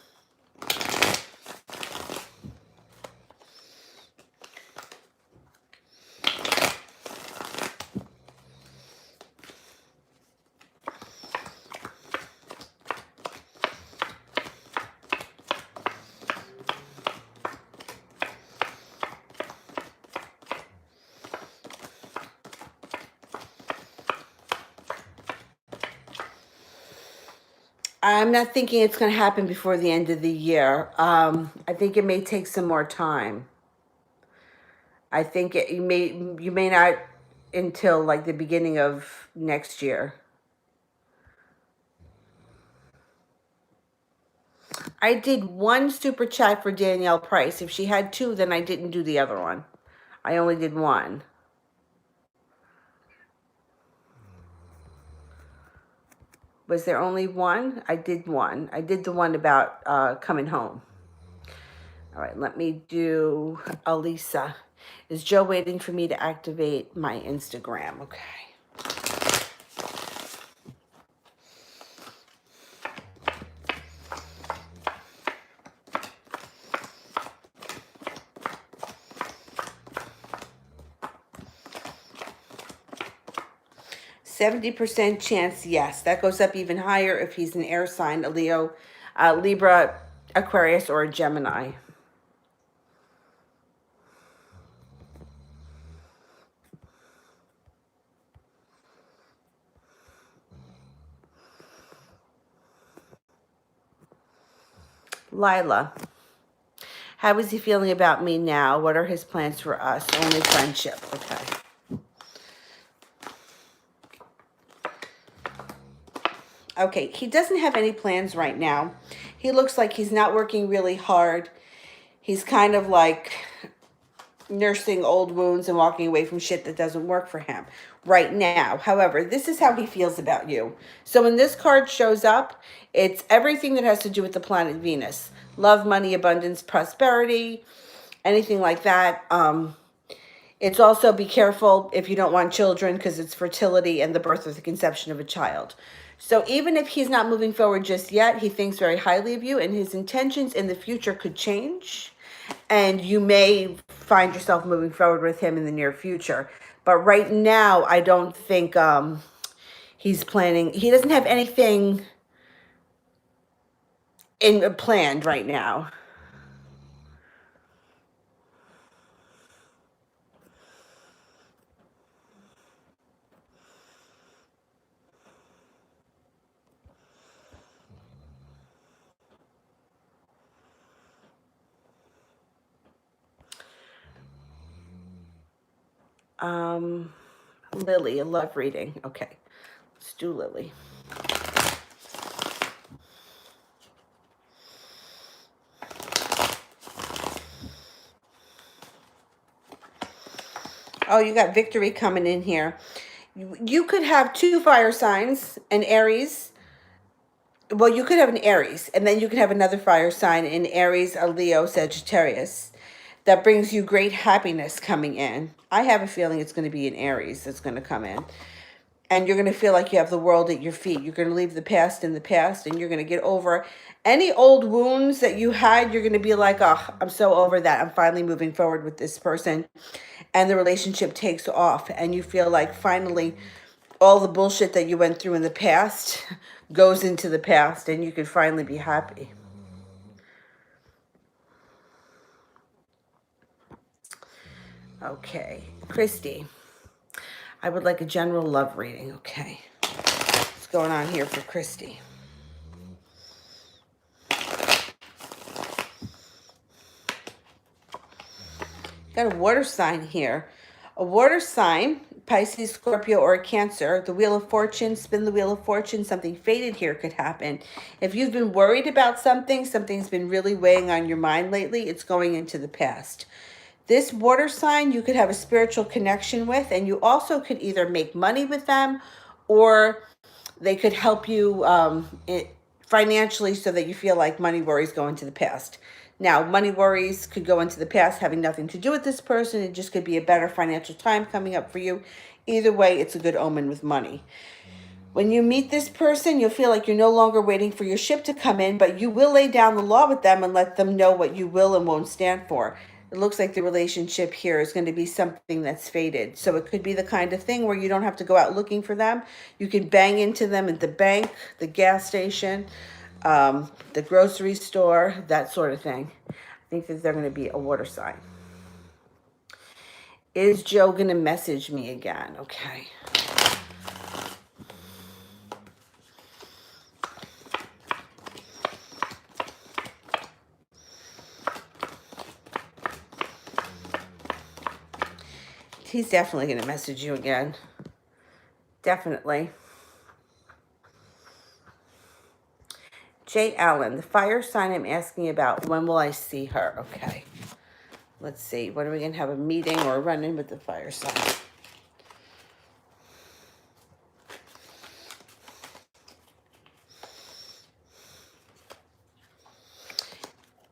I'm not thinking it's going to happen before the end of the year. I think it may take some more time. I think you may not until like the beginning of next year. I did one super chat for Danielle Price. If she had two, then I didn't do the other one. I only did one. Was there only one? I did one. I did the one about coming home. All right, let me do Alisa. Is Joe waiting for me to activate my Instagram? Okay. 70% chance, yes. That goes up even higher if he's an air sign, a Leo. Libra Aquarius or a Gemini. Lila. How is he feeling about me now? What are his plans for us? Only friendship. Okay. Okay, he doesn't have any plans right now. He looks like he's not working really hard. He's kind of like nursing old wounds and walking away from shit that doesn't work for him right now. However, this is how he feels about you. So when this card shows up, it's everything that has to do with the planet Venus. Love, money, abundance, prosperity, anything like that. It's also be careful if you don't want children because it's fertility and the birth or the conception of a child. So even if he's not moving forward just yet, he thinks very highly of you and his intentions in the future could change. And you may find yourself moving forward with him in the near future. But right now, I don't think he's planning. He doesn't have anything planned right now. Lily, a love reading. Okay, let's do Lily. Oh, you got victory coming in here. You could have two fire signs, an Aries. Well, you could have an Aries, and then you could have another fire sign, an Aries, a Leo, Sagittarius. That brings you great happiness coming in. I have a feeling it's going to be an Aries that's going to come in. And you're going to feel like you have the world at your feet. You're going to leave the past in the past, and you're going to get over any old wounds that you had. You're going to be like, oh, I'm so over that. I'm finally moving forward with this person. And the relationship takes off, and you feel like finally all the bullshit that you went through in the past goes into the past, and you can finally be happy. Okay, Christy, I would like a general love reading. Okay, what's going on here for Christy? Got a water sign here. A water sign, Pisces, Scorpio, or a Cancer. The Wheel of Fortune, spin the Wheel of Fortune. Something fated here could happen. If you've been worried about something, something's been really weighing on your mind lately, it's going into the past. This water sign you could have a spiritual connection with, and you also could either make money with them or they could help you financially so that you feel like money worries go into the past. Now, money worries could go into the past having nothing to do with this person. It just could be a better financial time coming up for you. Either way, it's a good omen with money. When you meet this person, you'll feel like you're no longer waiting for your ship to come in, but you will lay down the law with them and let them know what you will and won't stand for. It looks like the relationship here is going to be something that's fated. So it could be the kind of thing where you don't have to go out looking for them. You can bang into them at the bank, the gas station, the grocery store, that sort of thing. I think that they're going to be a water sign. Is Joe going to message me again? Okay. He's definitely going to message you again. Definitely. Jay Allen, the fire sign I'm asking about, when will I see her? Okay. Let's see. When are we going to have a meeting or a run-in with the fire sign?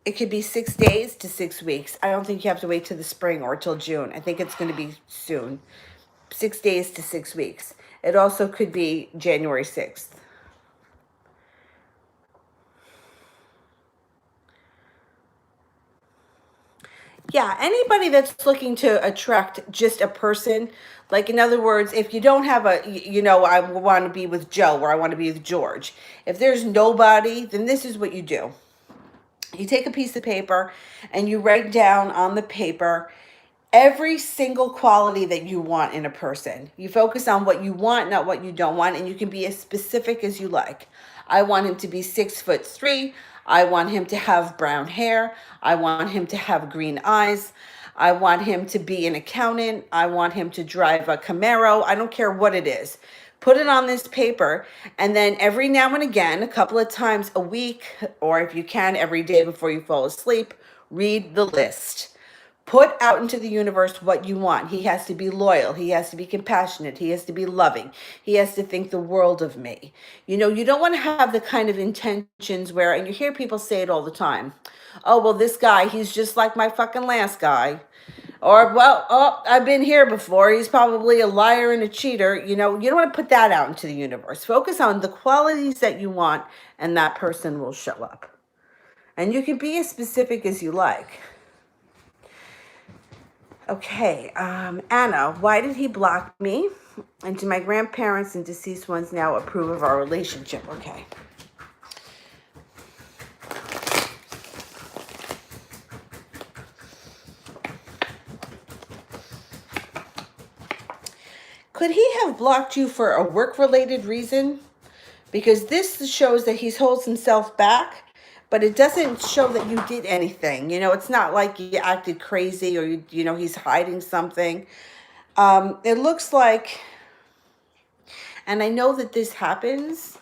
It could be 6 days to 6 weeks. I don't think you have to wait till the spring or till June. I think it's going to be soon. 6 days to 6 weeks. It also could be January 6th. Yeah, anybody that's looking to attract just a person, like in other words, if you don't have I want to be with Joe or I want to be with George. If there's nobody, then this is what you do. You take a piece of paper and you write down on the paper every single quality that you want in a person. You focus on what you want, not what you don't want, and you can be as specific as you like. I want him to be 6'3". I want him to have brown hair. I want him to have green eyes. I want him to be an accountant. I want him to drive a Camaro. I don't care what it is. Put it on this paper, and then every now and again, a couple of times a week, or if you can, every day before you fall asleep, read the list. Put out into the universe what you want. He has to be loyal. He has to be compassionate. He has to be loving. He has to think the world of me. You know, you don't want to have the kind of intentions where, and you hear people say it all the time. Oh, well, this guy, he's just like my fucking last guy. Or, well, oh, I've been here before. He's probably a liar and a cheater. You know, you don't want to put that out into the universe. Focus on the qualities that you want, and that person will show up. And you can be as specific as you like. Okay, Anna, why did he block me? And do my grandparents and deceased ones now approve of our relationship? Okay. Could he have blocked you for a work-related reason? Because this shows that he holds himself back, but it doesn't show that you did anything. You know, it's not like you acted crazy or, you know, he's hiding something. It looks like, and I know that this happens,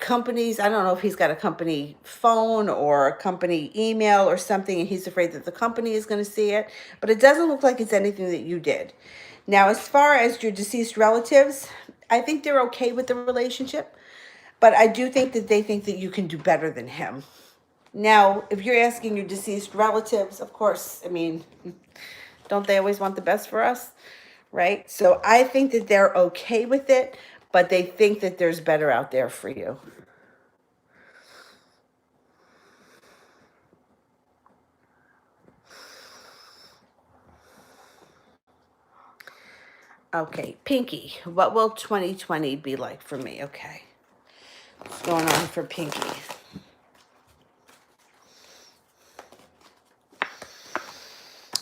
companies, I don't know if he's got a company phone or a company email or something, and he's afraid that the company is going to see it, but it doesn't look like it's anything that you did. Now, as far as your deceased relatives, I think they're okay with the relationship, but I do think that they think that you can do better than him. Now, if you're asking your deceased relatives, of course, I mean, don't they always want the best for us, right? So I think that they're okay with it, but they think that there's better out there for you. Okay, Pinky, what will 2020 be like for me? Okay, what's going on for Pinky?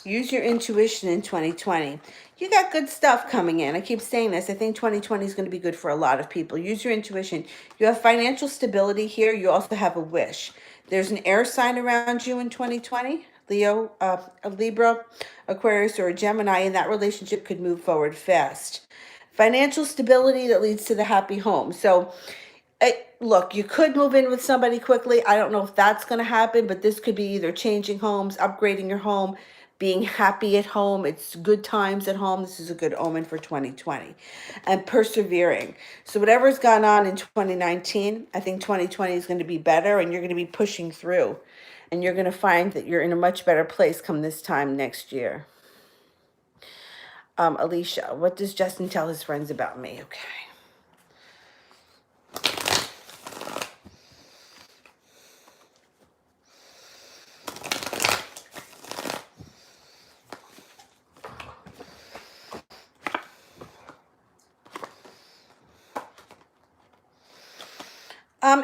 Use your intuition in 2020. You got good stuff coming in. I keep saying this. I think 2020 is going to be good for a lot of people. Use your intuition. You have financial stability here. You also have a wish. There's an air sign around you in 2020. Leo, a Libra, Aquarius, or a Gemini, and that relationship could move forward fast. Financial stability that leads to the happy home. So, look, you could move in with somebody quickly. I don't know if that's going to happen, but this could be either changing homes, upgrading your home, being happy at home. It's good times at home. This is a good omen for 2020. And persevering. So whatever's gone on in 2019, I think 2020 is going to be better, and you're going to be pushing through. And you're going to find that you're in a much better place come this time next year. Alicia, what does Justin tell his friends about me? Okay.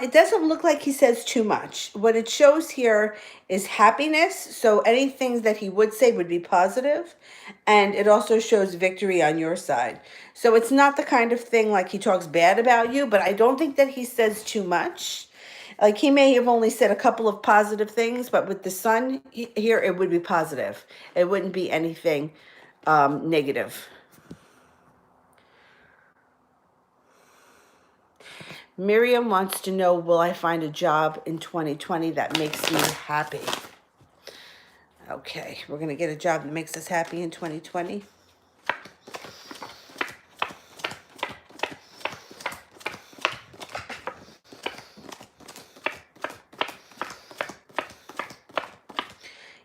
It doesn't look like he says too much. What it shows here is happiness. So anything that he would say would be positive. And it also shows victory on your side. So it's not the kind of thing like he talks bad about you, but I don't think that he says too much. Like he may have only said a couple of positive things, but with the sun here, it would be positive. It wouldn't be anything negative. Miriam wants to know, will I find a job in 2020 that makes me happy? Okay, we're going to get a job that makes us happy in 2020.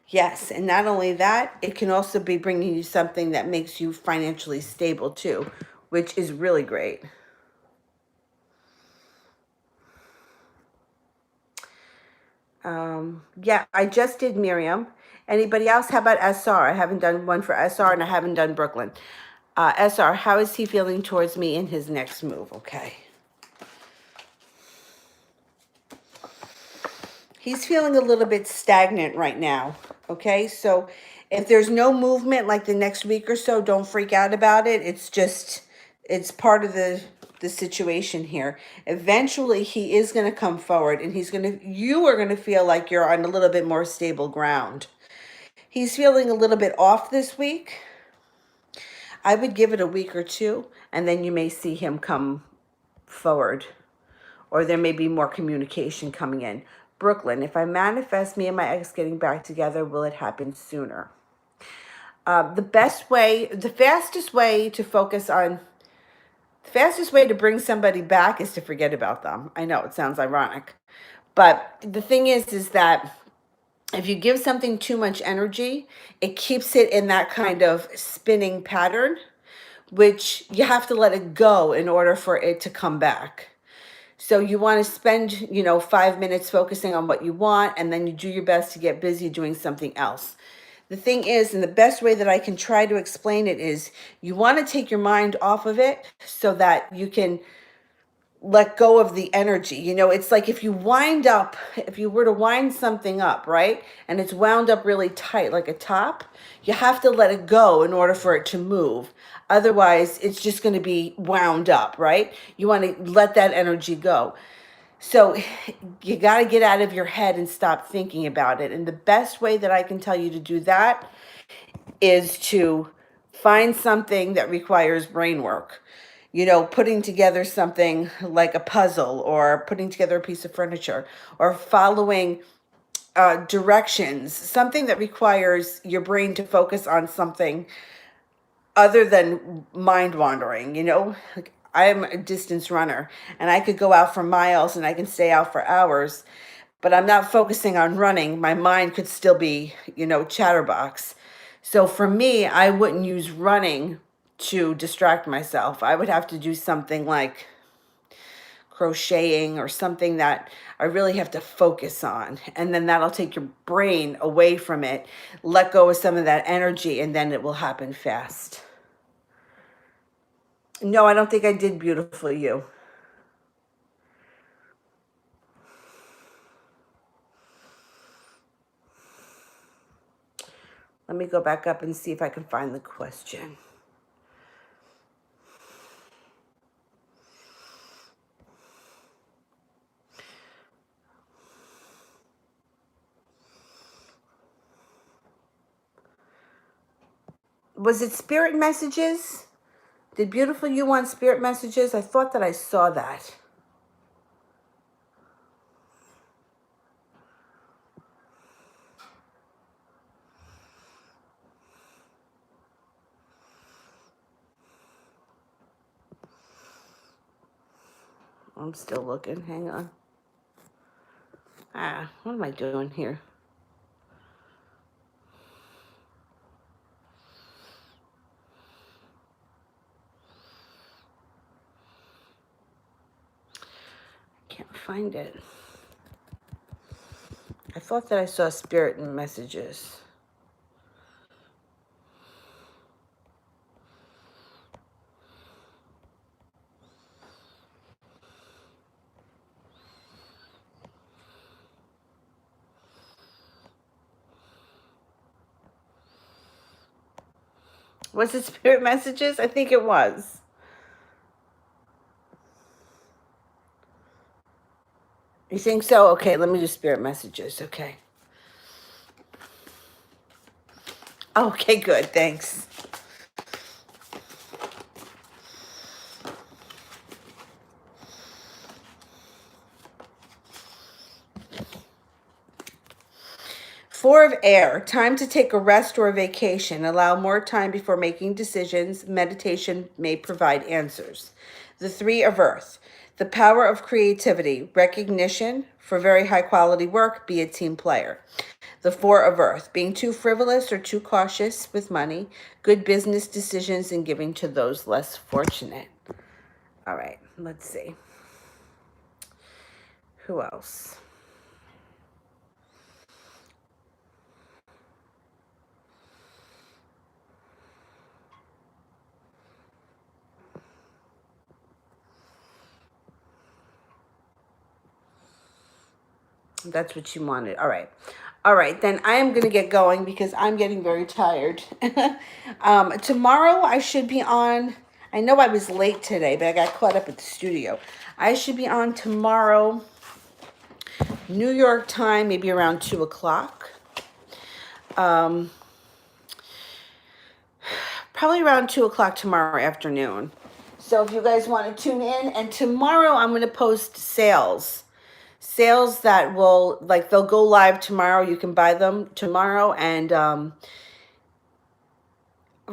Yes, and not only that, it can also be bringing you something that makes you financially stable too, which is really great. Yeah, I just did Miriam. Anybody else? How about SR? I haven't done one for SR, and I haven't done Brooklyn. SR, how is he feeling towards me in his next move? Okay. He's feeling a little bit stagnant right now. Okay, so if there's no movement like the next week or so, don't freak out about it. It's just, it's part of the situation here. Eventually he is going to come forward, and you are going to feel like you're on a little bit more stable ground. He's feeling a little bit off this week. I would give it a week or two, and then you may see him come forward, or there may be more communication coming in. Brooklyn, if I manifest me and my ex getting back together, will it happen sooner? The fastest way to bring somebody back is to forget about them. I know it sounds ironic, but the thing is that if you give something too much energy, it keeps it in that kind of spinning pattern, which you have to let it go in order for it to come back. So you want to spend, 5 minutes focusing on what you want, and then you do your best to get busy doing something else. The thing is, and the best way that I can try to explain it is, you want to take your mind off of it so that you can let go of the energy. It's like if you were to wind something up, right? And it's wound up really tight, like a top, you have to let it go in order for it to move. Otherwise, it's just going to be wound up, right? You want to let that energy go. So you got to get out of your head and stop thinking about it. And the best way that I can tell you to do that is to find something that requires brain work. Putting together something like a puzzle, or putting together a piece of furniture, or following directions, something that requires your brain to focus on something other than mind wandering. Like, I am a distance runner, and I could go out for miles and I can stay out for hours, but I'm not focusing on running. My mind could still be, chatterbox. So for me, I wouldn't use running to distract myself. I would have to do something like crocheting or something that I really have to focus on. And then that'll take your brain away from it, let go of some of that energy, and then it will happen fast. No, I don't think I did Beautiful You. Let me go back up and see if I can find the question. Was it spirit messages? Did Beautiful You want spirit messages? I thought that I saw that. I'm still looking. Hang on. What am I doing here? Can't find it. I thought that I saw spirit messages. Was it spirit messages? I think it was. You think so? Okay, let me do spirit messages. Okay. Okay, good. Thanks. Four of Air, time to take a rest or a vacation. Allow more time before making decisions. Meditation may provide answers. The Three of Earth, the power of creativity, recognition for very high quality work, be a team player. The Four of Earth, being too frivolous or too cautious with money, good business decisions, and giving to those less fortunate. All right, let's see. Who else? That's what you wanted. All right. All right, then I am going to get going because I'm getting very tired. Tomorrow I should be on. I know I was late today, but I got caught up at the studio. I should be on tomorrow, New York time, maybe around 2 o'clock. Probably around 2 o'clock tomorrow afternoon. So if you guys want to tune in, and tomorrow I'm going to post sales that will, like, they'll go live tomorrow. You can buy them tomorrow, and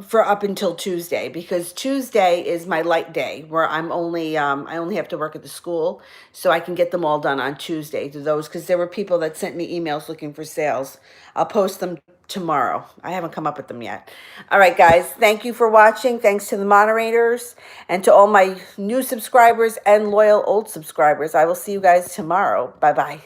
for up until Tuesday, because Tuesday is my light day where I only have to work at the school, so I can get them all done on Tuesday to those, because there were people that sent me emails looking for sales. I'll post them tomorrow. I haven't come up with them yet. All right, guys, thank you for watching. Thanks to the moderators and to all my new subscribers and loyal old subscribers. I will see you guys tomorrow. Bye-bye.